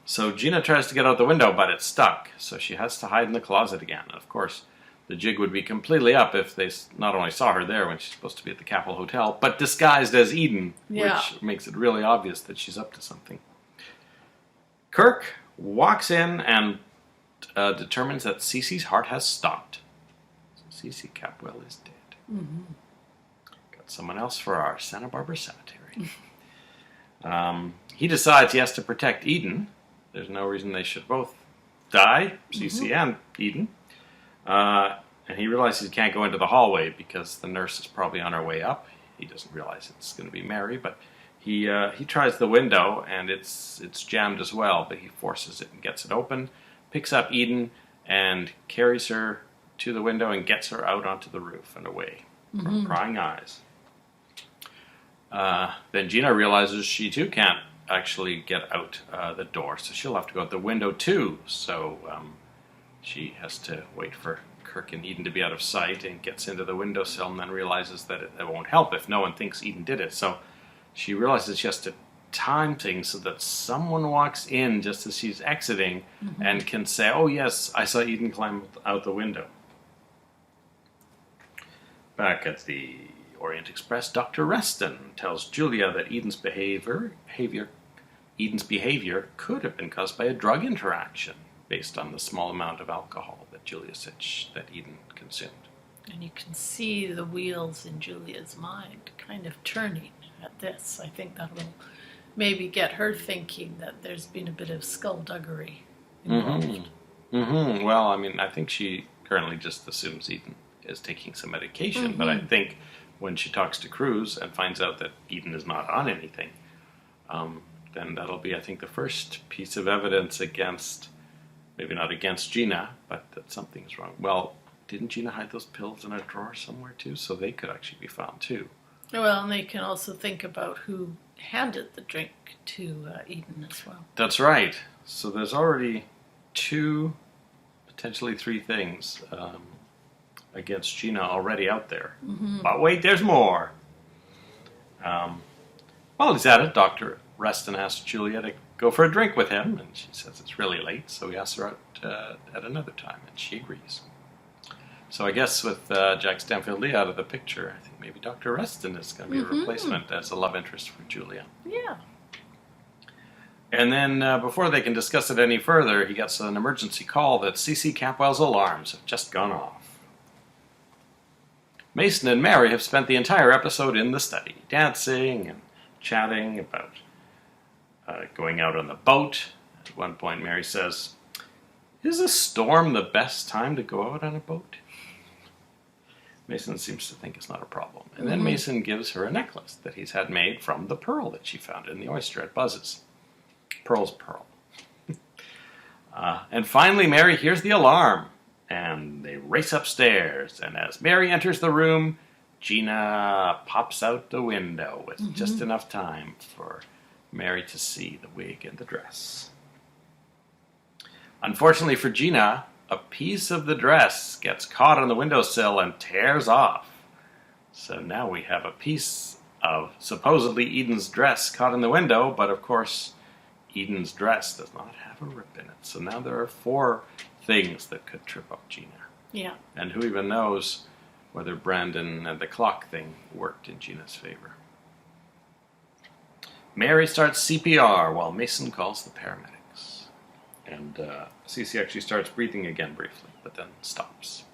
So Gina tries to get out the window, but it's stuck. So she has to hide in the closet again. And of course, the jig would be completely up if they not only saw her there when she's supposed to be at the Capitol Hotel, but disguised as Eden, which makes it really obvious that she's up to something. Kirk walks in and determines that Cece's heart has stopped. So Cece Capwell is dead. Got someone else for our Santa Barbara cemetery. He decides he has to protect Eden. There's no reason they should both die, Cece and Eden. And he realizes he can't go into the hallway because the nurse is probably on her way up. He doesn't realize it's going to be Mary, but he tries the window and it's jammed as well, but he forces it and gets it open, picks up Eden and carries her to the window and gets her out onto the roof and away from prying eyes. Then Gina realizes she too can't actually get out the door, so she'll have to go out the window too. So she has to wait for Kirk and Eden to be out of sight and gets into the windowsill and then realizes that it won't help if no one thinks Eden did it. So she realizes she has to time things so that someone walks in just as she's exiting and can say, "Oh yes, I saw Eden climb out the window." Back at the Orient Express, Dr. Reston tells Julia that Eden's behavior could have been caused by a drug interaction based on the small amount of alcohol that Julia said that Eden consumed. And you can see the wheels in Julia's mind kind of turning at this. I think that will maybe get her thinking that there's been a bit of skullduggery involved. Well, I mean, I think she currently just assumes Eden is taking some medication, but I think when she talks to Cruz and finds out that Eden is not on anything, then that'll be, I think, the first piece of evidence against, maybe not against Gina, but that something's wrong. Well, didn't Gina hide those pills in a drawer somewhere too? So they could actually be found too. Well, and they can also think about who handed the drink to Eden as well. That's right. So there's already 2, potentially 3 things against Gina already out there. But wait, there's more. While he's at it, Dr. Reston asks Julia to go for a drink with him, and she says it's really late, so he asks her out at another time, and she agrees. So I guess with Jack Stanfield Lee out of the picture, I think maybe Dr. Reston is going to be a replacement as a love interest for Julia. Yeah. And then before they can discuss it any further, he gets an emergency call that Cece Capwell's alarms have just gone off. Mason and Mary have spent the entire episode in the study, dancing and chatting about going out on the boat. At one point, Mary says, "Is a storm the best time to go out on a boat?" Mason seems to think it's not a problem. And then Mason gives her a necklace that he's had made from the pearl that she found in the oyster at Buzz's. Pearl's pearl. And finally, Mary hears the alarm, and they race upstairs. And as Mary enters the room, Gina pops out the window with just enough time for Mary to see the wig and the dress. Unfortunately for Gina, a piece of the dress gets caught on the windowsill and tears off. So now we have a piece of supposedly Eden's dress caught in the window, but of course Eden's dress does not have a rip in it. So now there are 4 things that could trip up Gina. Yeah. And who even knows whether Brandon and the clock thing worked in Gina's favor. Mary starts CPR while Mason calls the paramedics. And Cece actually starts breathing again briefly, but then stops.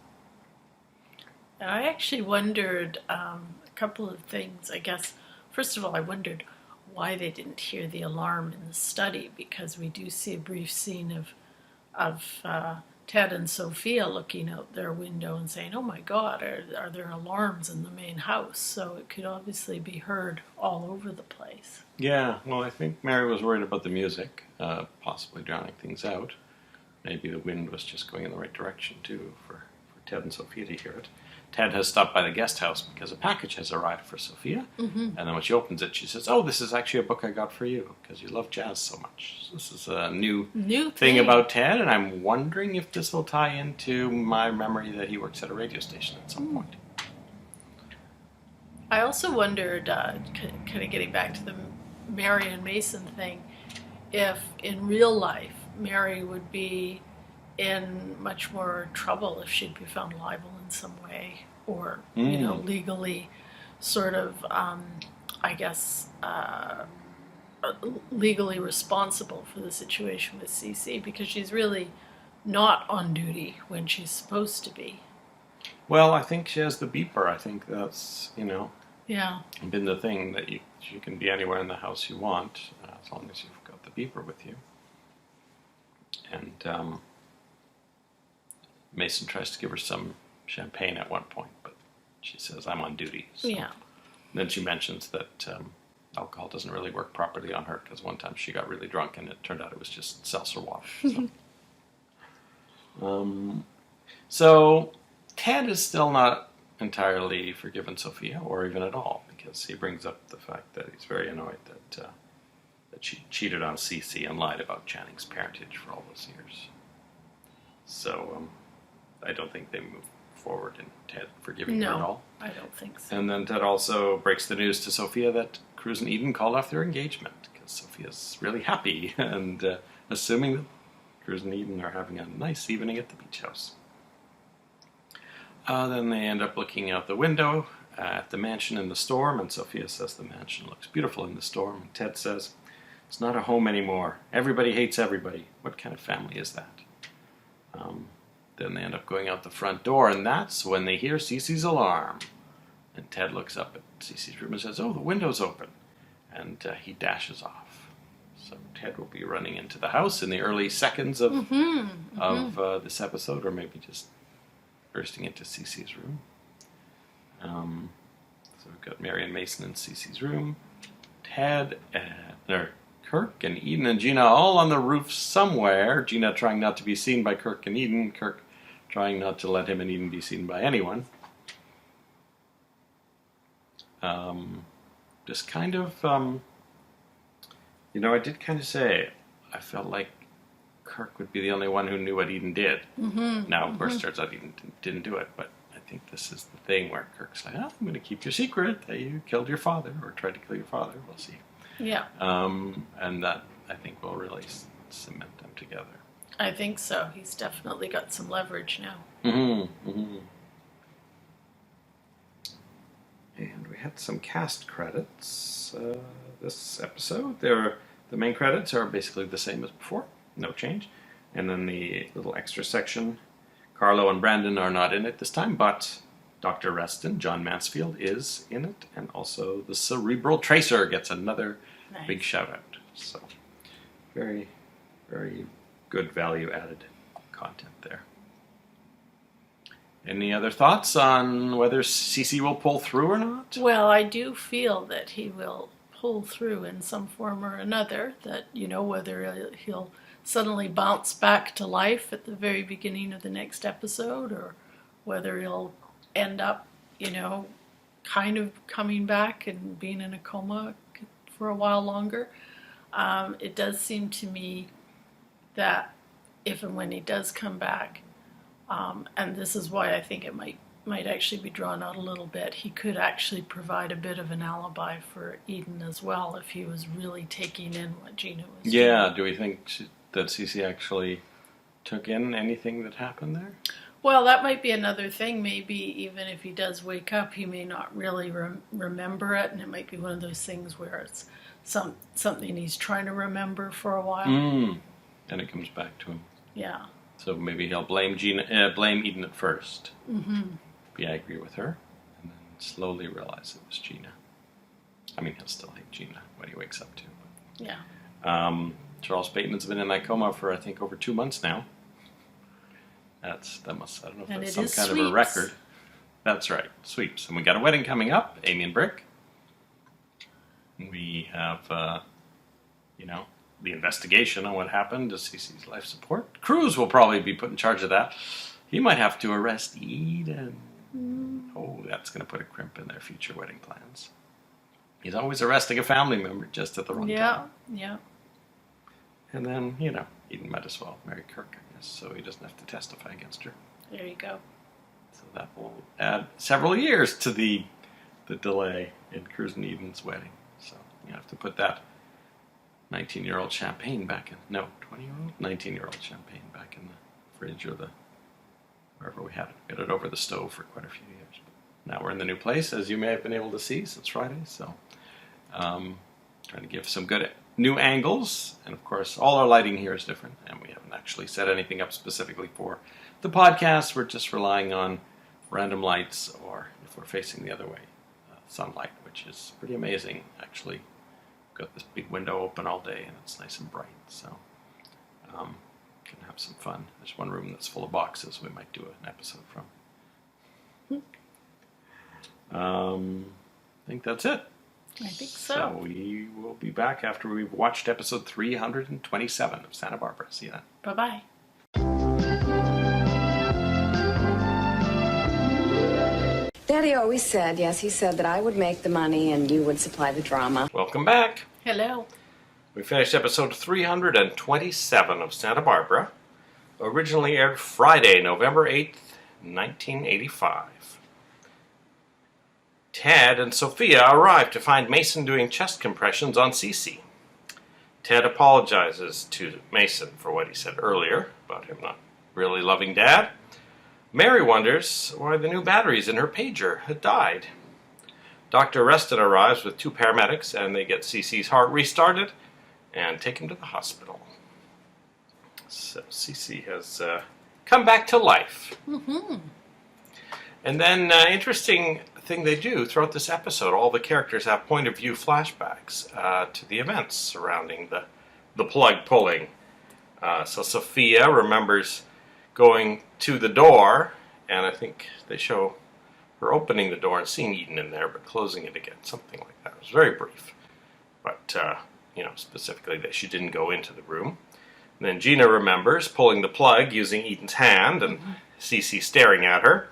And I actually wondered a couple of things. I guess, first of all, I wondered why they didn't hear the alarm in the study, because we do see a brief scene of Ted and Sophia looking out their window and saying, "Oh my God, are there alarms in the main house?" So it could obviously be heard all over the place. Yeah, well, I think Mary was worried about the music, possibly drowning things out. Maybe the wind was just going in the right direction, too, for Ted and Sophia to hear it. Ted has stopped by the guest house because a package has arrived for Sophia. Mm-hmm. And then when she opens it, she says, "Oh, this is actually a book I got for you because you love jazz so much." So this is a new thing about Ted, and I'm wondering if this will tie into my memory that he works at a radio station at some point. I also wondered, kind of getting back to the Mary and Mason thing, if in real life Mary would be in much more trouble if she'd be found liable in some way, or legally sort of legally responsible for the situation with CC, because she's really not on duty when she's supposed to be. Well, I think she has the beeper. I think that's been the thing, that you can be anywhere in the house you want as long as you've got the beeper with you. And Mason tries to give her some champagne at one point, but she says, "I'm on duty." So. Yeah. Then she mentions that alcohol doesn't really work properly on her, because one time she got really drunk and it turned out it was just seltzer water. So Ted is still not entirely forgiven Sophia, or even at all, because he brings up the fact that he's very annoyed that she cheated on Cece and lied about Channing's parentage for all those years. So I don't think they move forward in Ted forgiving her at all. No, I don't think so. And then Ted also breaks the news to Sophia that Cruz and Eden called off their engagement, because Sophia's really happy and assuming that Cruz and Eden are having a nice evening at the beach house. Then they end up looking out the window at the mansion in the storm, and Sophia says the mansion looks beautiful in the storm. And Ted says, "It's not a home anymore. Everybody hates everybody. What kind of family is that?" Then they end up going out the front door, and that's when they hear Cece's alarm. And Ted looks up at Cece's room and says, "Oh, the window's open." And he dashes off. So Ted will be running into the house in the early seconds of this episode, or maybe just bursting into Cece's room. So we've got Mary and Mason in Cece's room. Ted and Kirk and Eden and Gina all on the roof somewhere. Gina trying not to be seen by Kirk and Eden. Kirk trying not to let him and Eden be seen by anyone. Just kind of, I did kind of say, I felt like Kirk would be the only one who knew what Eden did. Now, of course, it turns out Eden didn't do it, but I think this is the thing where Kirk's like, "I'm going to keep your secret that you killed your father, or tried to kill your father. We'll see." Yeah. And that, I think, will really cement them together. I think so. He's definitely got some leverage now. And we had some cast credits this episode. The main credits are basically the same as before. No change. And then the little extra section, Carlo and Brandon are not in it this time, but Dr. Reston, John Mansfield, is in it. And also the Cerebral Tracer gets another big shout out. So very, very good value-added content there. Any other thoughts on whether Cece will pull through or not? Well, I do feel that he will pull through in some form or another, that, whether he'll suddenly bounce back to life at the very beginning of the next episode, or whether he'll end up, kind of coming back and being in a coma for a while longer. It does seem to me that if and when he does come back, And this is why I think it might actually be drawn out a little bit. He could actually provide a bit of an alibi for Eden as well if he was really taking in what Gina was doing. Yeah, do we think that Cece actually took in anything that happened there? Well, that might be another thing. Maybe even if he does wake up, he may not really remember it, and it might be one of those things where it's something he's trying to remember for a while. And it comes back to him. Yeah. So maybe he'll blame Eden at first. Mm-hmm. Be angry with her, and then slowly realize it was Gina. I mean, he'll still hate Gina when he wakes up too. But. Yeah. Charles Bateman's been in that coma for I think over 2 months now. I don't know if And that's it some is kind of a sweeps. record. That's right, sweeps. And we got a wedding coming up, Amy and Brick. We have, the investigation on what happened to Cece's life support. Cruz will probably be put in charge of that. He might have to arrest Eden. Oh, that's going to put a crimp in their future wedding plans. He's always arresting a family member just at the wrong time. Yeah. And then, Eden might as well marry Kirk, I guess, so he doesn't have to testify against her. There you go. So that will add several years to the delay in Cruz and Eden's wedding. So you have to put that 19-year-old champagne back in... No, 20-year-old? 19-year-old champagne back in the fridge or wherever we had it. We had it over the stove for quite a few years. But now we're in the new place, as you may have been able to see since Friday. So trying to give some good new angles. And of course, all our lighting here is different. And we haven't actually set anything up specifically for the podcast. We're just relying on random lights, or if we're facing the other way, sunlight, which is pretty amazing, actually. We've got this big window open all day, and it's nice and bright, so can have some fun. There's one room that's full of boxes we might do an episode from. I think that's it. I think so. So we will be back after we've watched episode 327 of Santa Barbara. See you then. Bye-bye. Daddy always said, yes, he said that I would make the money and you would supply the drama. Welcome back. Hello. We finished episode 327 of Santa Barbara. Originally aired Friday, November 8th, 1985. Ted and Sophia arrive to find Mason doing chest compressions on Cece. Ted apologizes to Mason for what he said earlier about him not really loving Dad. Mary wonders why the new batteries in her pager had died. Dr. Reston arrives with 2 paramedics, and they get Cece's heart restarted and taken to the hospital. So Cece has come back to life. Mm-hmm. And then, interesting thing they do throughout this episode, all the characters have point of view flashbacks to the events surrounding the plug pulling. So Sophia remembers going to the door, and I think they show her opening the door and seeing Eden in there, but closing it again, something like that. It was very brief, but specifically that she didn't go into the room. And then Gina remembers pulling the plug using Eden's hand, and Cece staring at her.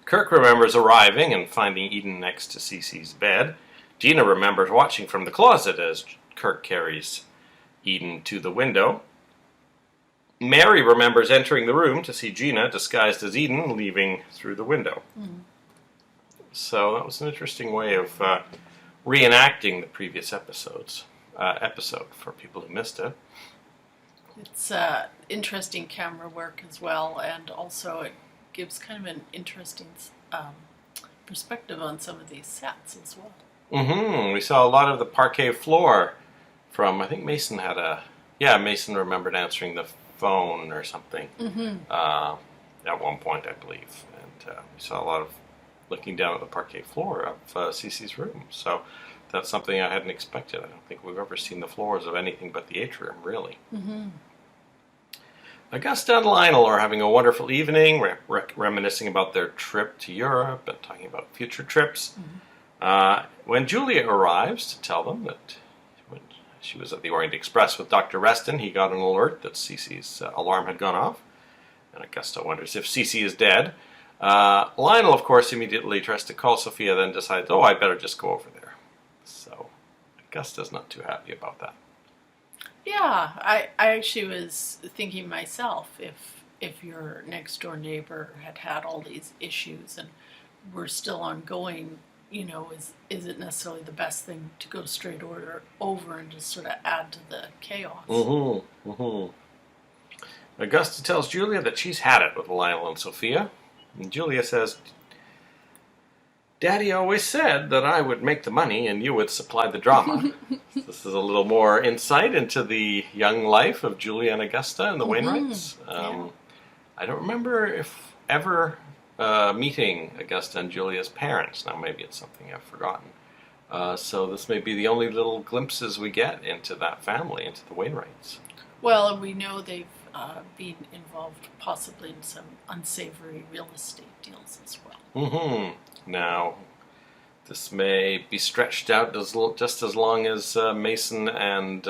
Kirk remembers arriving and finding Eden next to Cece's bed. Gina remembers watching from the closet as Kirk carries Eden to the window. Mary remembers entering the room to see Gina disguised as Eden leaving through the window. So that was an interesting way of reenacting the previous episode for people who missed it. It's interesting camera work as well, and also it gives kind of an interesting perspective on some of these sets as well. Mm-hmm. We saw a lot of the parquet floor from, I think Mason Mason remembered answering the phone or something at one point, I believe. And we saw a lot of looking down at the parquet floor of Cece's room. So that's something I hadn't expected. I don't think we've ever seen the floors of anything but the atrium, really. Mm-hmm. Augusta and Lionel are having a wonderful evening, reminiscing about their trip to Europe and talking about future trips. Mm-hmm. When Julia arrives to tell them that when she was at the Orient Express with Dr. Reston, he got an alert that Cece's alarm had gone off. And Augusta wonders if Cece is dead. Lionel, of course, immediately tries to call Sophia, then decides, I better just go over there. So Augusta's not too happy about that. Yeah, I actually was thinking myself, if your next door neighbor had all these issues and were still ongoing, is it necessarily the best thing to go straight over and just sort of add to the chaos? Mm-hmm. Mm-hmm. Augusta tells Julia that she's had it with Lionel and Sophia. And Julia says, Daddy always said that I would make the money and you would supply the drama. This is a little more insight into the young life of Julia and Augusta and the Wainwrights. Yeah. I don't remember if ever meeting Augusta and Julia's parents. Now maybe it's something I've forgotten. So this may be the only little glimpses we get into that family, into the Wainwrights. Well, and we know they've been involved possibly in some unsavory real estate deals as well. Mm-hmm. Now, this may be stretched out just as long as Mason and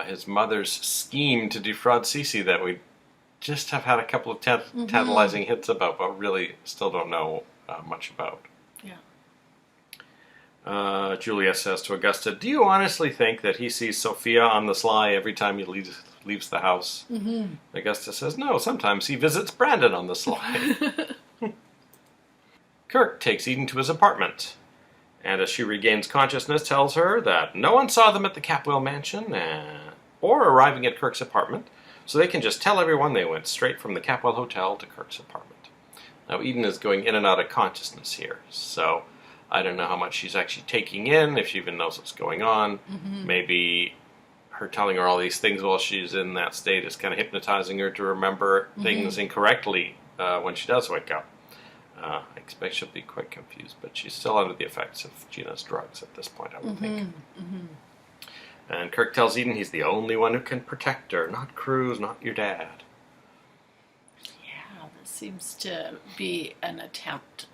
his mother's scheme to defraud Cece that we just have had a couple of tantalizing hits about, but really still don't know much about. Yeah. Julia says to Augusta, do you honestly think that he sees Sophia on the sly every time he leaves the house? Mm-hmm. Augusta says, no, sometimes he visits Brandon on the sly. Kirk takes Eden to his apartment, and as she regains consciousness, tells her that no one saw them at the Capwell mansion or arriving at Kirk's apartment, so they can just tell everyone they went straight from the Capwell Hotel to Kirk's apartment. Now, Eden is going in and out of consciousness here, so I don't know how much she's actually taking in, if she even knows what's going on. Mm-hmm. Maybe her telling her all these things while she's in that state is kind of hypnotizing her to remember things incorrectly when she does wake up. I expect she'll be quite confused, but she's still under the effects of Gina's drugs at this point, I would think. Mm-hmm. And Kirk tells Eden he's the only one who can protect her, not Cruz, not your dad. Yeah, this seems to be an attempt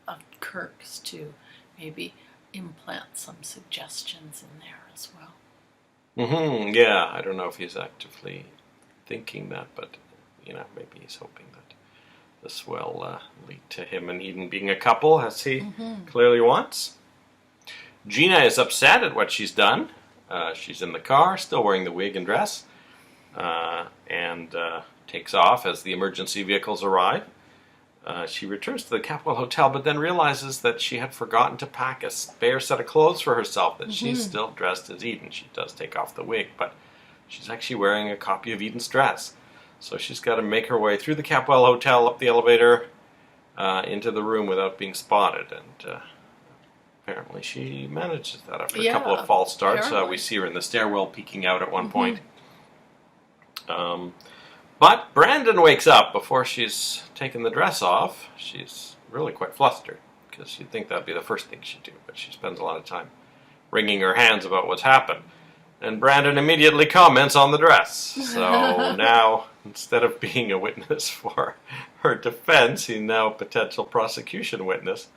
of Kirk's to maybe implant some suggestions in there as well. Mm-hmm, yeah, I don't know if he's actively thinking that, but, maybe he's hoping that this will lead to him and Eden being a couple, as he clearly wants. Gina is upset at what she's done. She's in the car, still wearing the wig and dress, and takes off as the emergency vehicles arrive. She returns to the Capwell Hotel, but then realizes that she had forgotten to pack a spare set of clothes for herself, that she's still dressed as Eden. She does take off the wig, but she's actually wearing a copy of Eden's dress. So she's got to make her way through the Capwell Hotel, up the elevator, into the room without being spotted. And apparently she manages that after a couple of false starts. We see her in the stairwell peeking out at one point. But Brandon wakes up before she's taken the dress off. She's really quite flustered, because you'd think that'd be the first thing she'd do. But she spends a lot of time wringing her hands about what's happened. And Brandon immediately comments on the dress. So now, instead of being a witness for her defense, he's now a potential prosecution witness.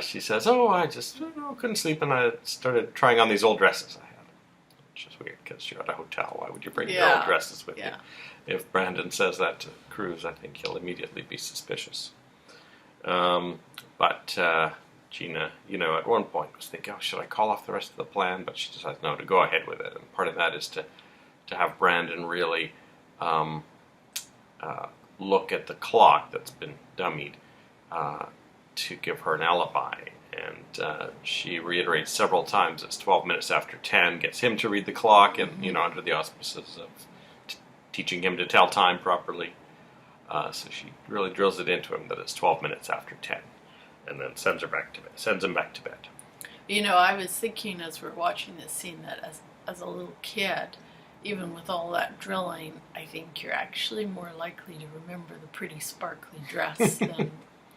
She says, I just couldn't sleep, and I started trying on these old dresses I had. Which is weird, because you're at a hotel. Why would you bring your old dresses with you? If Brandon says that to Cruz, I think he'll immediately be suspicious. But Gina, at one point was thinking, should I call off the rest of the plan? But she decides no, to go ahead with it. And part of that is to have Brandon really look at the clock that's been dummied to give her an alibi. And she reiterates several times it's 12 minutes after 10, gets him to read the clock, and, under the auspices of teaching him to tell time properly. So she really drills it into him that it's 12 minutes after 10. And then sends him back to bed. I was thinking as we're watching this scene that as a little kid, even with all that drilling, I think you're actually more likely to remember the pretty sparkly dress than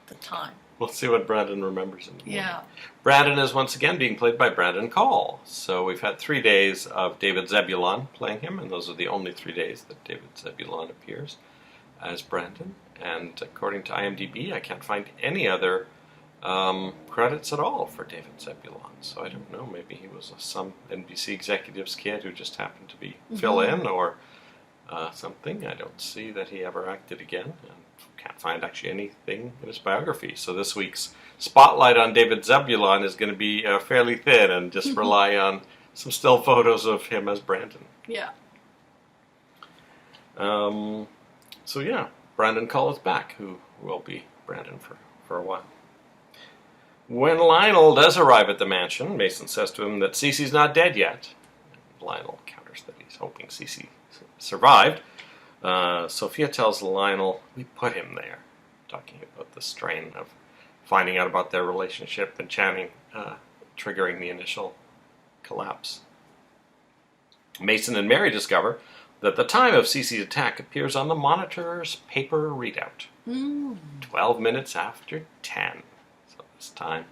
the time. We'll see what Brandon remembers in the morning. Yeah. Brandon is once again being played by Brandon Call. So we've had 3 days of David Zebulon playing him, and those are the only 3 days that David Zebulon appears as Brandon. And according to IMDb, I can't find any other credits at all for David Zebulon. So I don't know, maybe he was some NBC executive's kid who just happened to be fill in or something. I don't see that he ever acted again, and can't find actually anything in his biography. So this week's spotlight on David Zebulon is going to be fairly thin and just rely on some still photos of him as Brandon. Yeah. So yeah, Brandon calls back, who will be Brandon for a while. When Lionel does arrive at the mansion, Mason says to him that Cece's not dead yet. Lionel counters that he's hoping Cece survived. Sophia tells Lionel, we put him there, talking about the strain of finding out about their relationship and Channing triggering the initial collapse. Mason and Mary discover that the time of Cece's attack appears on the monitor's paper readout. 12 minutes after 10. So this time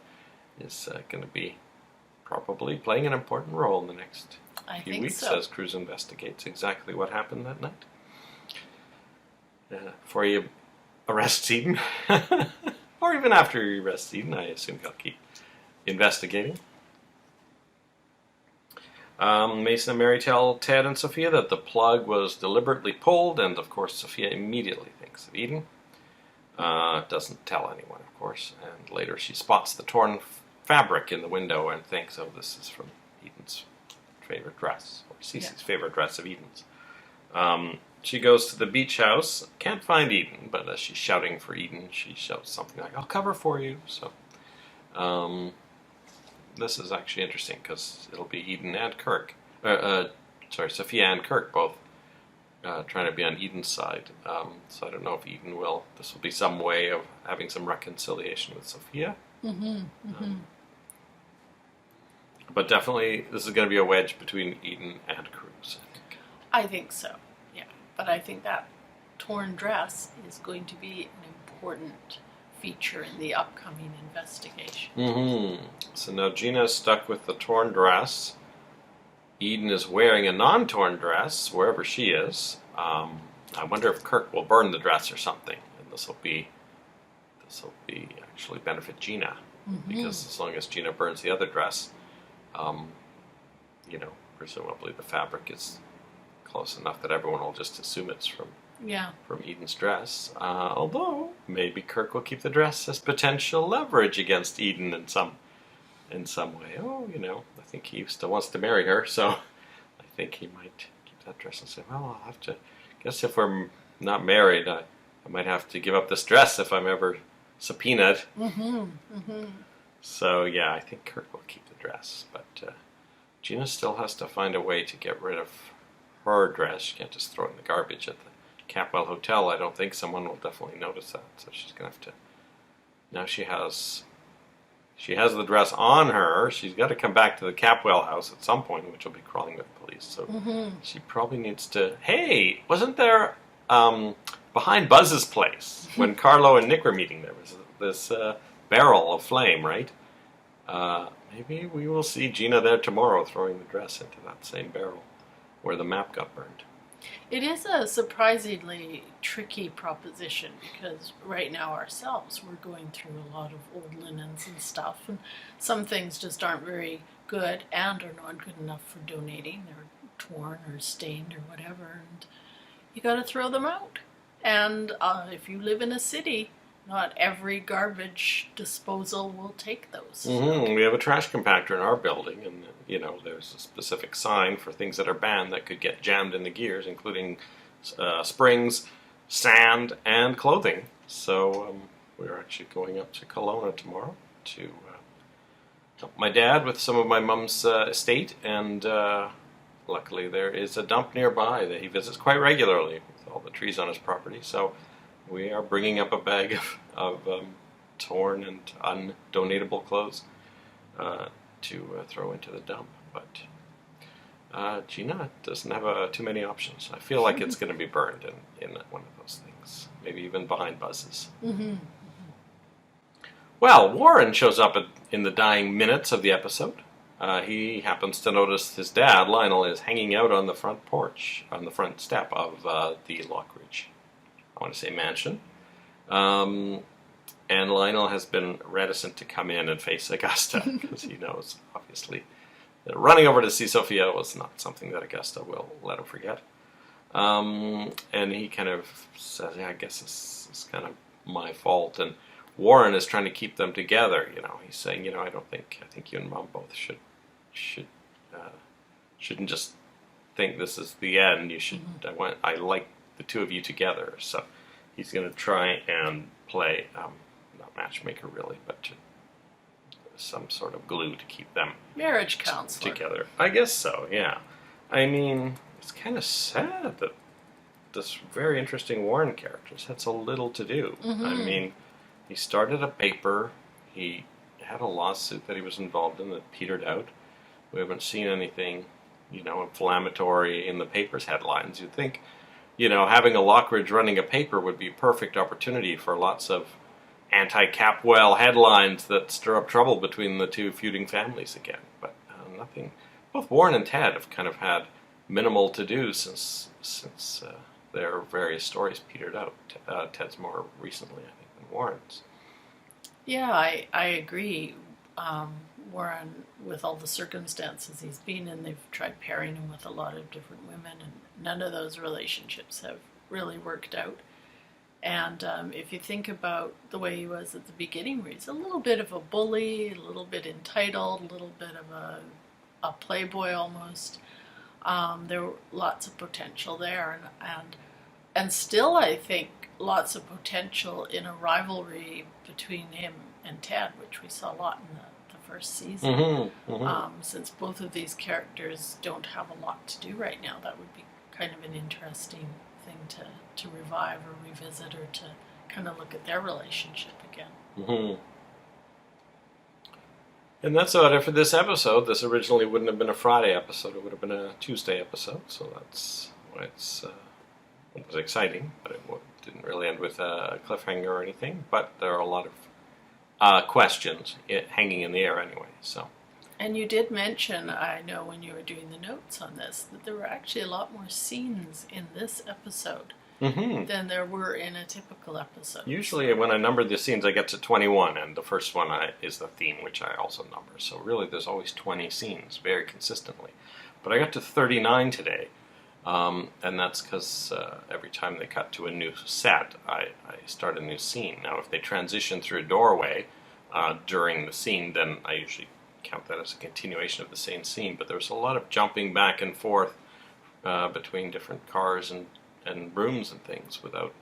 is going to be probably playing an important role in the next few weeks as Cruz investigates exactly what happened that night. Before you arrest Eden, or even after you arrest Eden, I assume he'll keep investigating. Mason and Mary tell Ted and Sophia that the plug was deliberately pulled, and of course Sophia immediately thinks of Eden. Doesn't tell anyone, of course, and later she spots the torn fabric in the window and thinks, oh, this is from Eden's favorite dress, or Cece's favorite dress of Eden's. She goes to the beach house, can't find Eden, but as she's shouting for Eden, she shouts something like, I'll cover for you. So this is actually interesting because it'll be Eden and Kirk. Sophia and Kirk both trying to be on Eden's side. So I don't know if Eden will. This will be some way of having some reconciliation with Sophia. But definitely, this is going to be a wedge between Eden and Cruz, I think. I think so, yeah. But I think that torn dress is going to be an important feature in the upcoming investigation. So now Gina's stuck with the torn dress. Eden is wearing a non-torn dress wherever she is. I wonder if Kirk will burn the dress or something, and this will actually benefit Gina, because as long as Gina burns the other dress, presumably the fabric is close enough that everyone will just assume it's from Eden's dress. Although maybe Kirk will keep the dress as potential leverage against Eden in some way. Oh, I think he still wants to marry her, so I think he might keep that dress and say, well, I'll have to, guess if we're not married, I might have to give up this dress if I'm ever subpoenaed. So yeah, I think Kirk will keep the dress, but Gina still has to find a way to get rid of her dress. She can't just throw it in the garbage at the Capwell Hotel. I don't think someone will definitely notice that, so she's gonna have to. Now she has the dress on her. She's got to come back to the Capwell house at some point, which will be crawling with police. So she probably needs to. Hey, wasn't there behind Buzz's place when Carlo and Nick were meeting? There was this barrel of flame, right? Maybe we will see Gina there tomorrow throwing the dress into that same barrel where the map got burned. It is a surprisingly tricky proposition because right now ourselves we're going through a lot of old linens and stuff, and some things just aren't very good and are not good enough for donating. They're torn or stained or whatever, and you got to throw them out. And if you live in a city, not every garbage disposal will take those. We have a trash compactor in our building, and there's a specific sign for things that are banned that could get jammed in the gears, including springs, sand, and clothing. So we're actually going up to Kelowna tomorrow to help my dad with some of my mum's estate, and luckily there is a dump nearby that he visits quite regularly with all the trees on his property. So we are bringing up a bag of torn and undonatable clothes to throw into the dump. But Gina doesn't have too many options. I feel like it's going to be burned in one of those things. Maybe even behind Buzz's. Well, Warren shows up in the dying minutes of the episode. He happens to notice his dad, Lionel, is hanging out on the front porch, on the front step of the Lockridge, I want to say, mansion. And Lionel has been reticent to come in and face Augusta because he knows, obviously, that running over to see Sophia was not something that Augusta will let him forget. And he kind of says, yeah, I guess this is kind of my fault. And Warren is trying to keep them together. He's saying, I think you and Mom both shouldn't just think this is the end. You should. I like the two of you together. So he's going to try and play, not matchmaker really, but some sort of glue to keep them Marriage counselor. together. I guess so, yeah. I mean, it's kind of sad that this very interesting Warren character had so little to do. Mm-hmm. I mean, he started a paper, he had a lawsuit that he was involved in that petered out. We haven't seen anything, inflammatory in the paper's headlines. You'd think, having a Lockridge running a paper would be a perfect opportunity for lots of anti-Capwell headlines that stir up trouble between the two feuding families again. But nothing. Both Warren and Ted have kind of had minimal to do since their various stories petered out. Ted's more recently, I think, than Warren's. Yeah, I agree. Warren, with all the circumstances he's been in, they've tried pairing him with a lot of different women, and none of those relationships have really worked out. And if you think about the way he was at the beginning, where he's a little bit of a bully, a little bit entitled, a little bit of a playboy almost, there were lots of potential there, and still I think lots of potential in a rivalry between him and Ted, which we saw a lot in the first season. Mm-hmm, mm-hmm. Since both of these characters don't have a lot to do right now, that would be kind of an interesting thing to revive or revisit, or to kind of look at their relationship again. Mm-hmm. And that's about it for this episode. This originally wouldn't have been a Friday episode. It would have been a Tuesday episode. So that's why it was exciting. But it didn't really end with a cliffhanger or anything. But there are a lot of questions hanging in the air anyway. So. And you did mention, I know when you were doing the notes on this, that there were actually a lot more scenes in this episode than there were in a typical episode. Usually when I number the scenes, I get to 21, and the first one is the theme, which I also number. So really there's always 20 scenes, very consistently. But I got to 39 today, and that's because every time they cut to a new set, I start a new scene. Now if they transition through a doorway during the scene, then I usually count that as a continuation of the same scene. But there's a lot of jumping back and forth between different cars and rooms and things without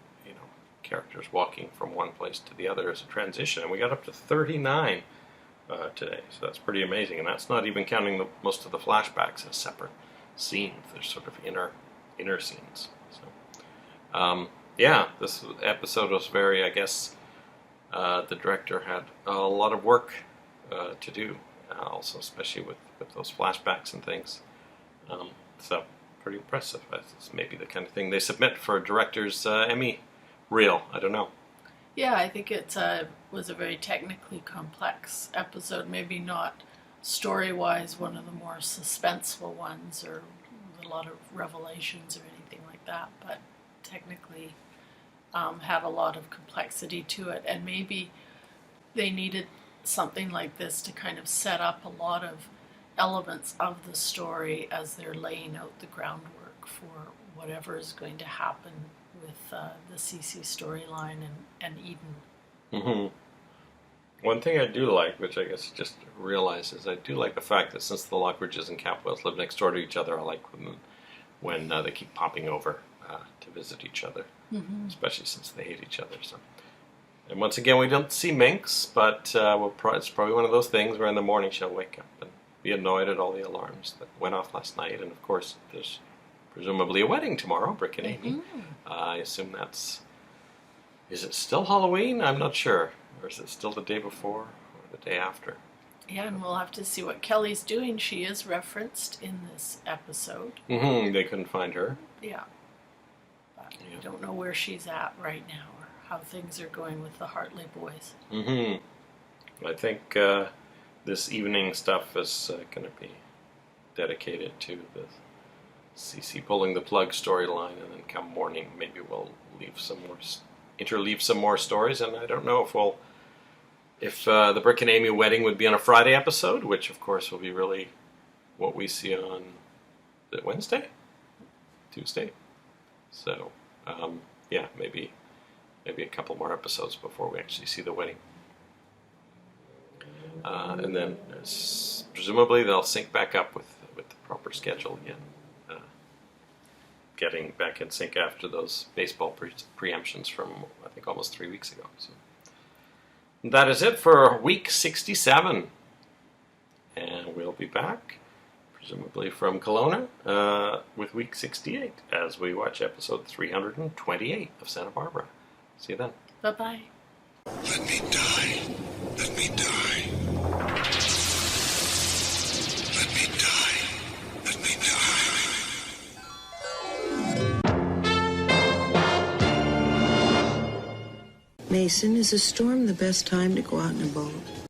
characters walking from one place to the other as a transition. And we got up to 39 today, so that's pretty amazing. And that's not even counting most of the flashbacks as separate scenes. They're sort of inner scenes. So this episode was very, I guess, the director had a lot of work to do. Also, especially with those flashbacks and things. So, pretty impressive. It's maybe the kind of thing they submit for a director's Emmy reel. I don't know. Yeah, I think it was a very technically complex episode. Maybe not story-wise one of the more suspenseful ones, or with a lot of revelations or anything like that, but technically had a lot of complexity to it. And maybe they needed something like this to kind of set up a lot of elements of the story as they're laying out the groundwork for whatever is going to happen with the CC storyline and Eden. Mm-hmm. One thing I do like, which I guess I just realized, is I do like the fact that since the Lockridges and Capwells live next door to each other, I like when they keep popping over to visit each other, especially since they hate each other. So. And once again, we don't see Minx, but it's probably one of those things where in the morning she'll wake up and be annoyed at all the alarms that went off last night. And of course, there's presumably a wedding tomorrow, Brick and Amy. I assume is it still Halloween? I'm not sure. Or is it still the day before or the day after? Yeah, and we'll have to see what Kelly's doing. She is referenced in this episode. They couldn't find her. Yeah. But we don't know where she's at right now, how things are going with the Hartley boys. I think this evening stuff is going to be dedicated to the CC pulling the plug storyline, and then come morning maybe we'll interleave some more stories. And I don't know if the Brick and Amy wedding would be on a Friday episode, which of course will be really what we see on Wednesday, Tuesday. So maybe a couple more episodes before we actually see the wedding. And then presumably they'll sync back up with the proper schedule again. getting back in sync after those baseball preemptions from, I think, almost 3 weeks ago. So that is it for week 67. And we'll be back, presumably from Kelowna, with week 68 as we watch episode 328 of Santa Barbara. See you then. Bye-bye. Let me die. Let me die. Let me die. Let me die. Mason, is a storm the best time to go out in a boat?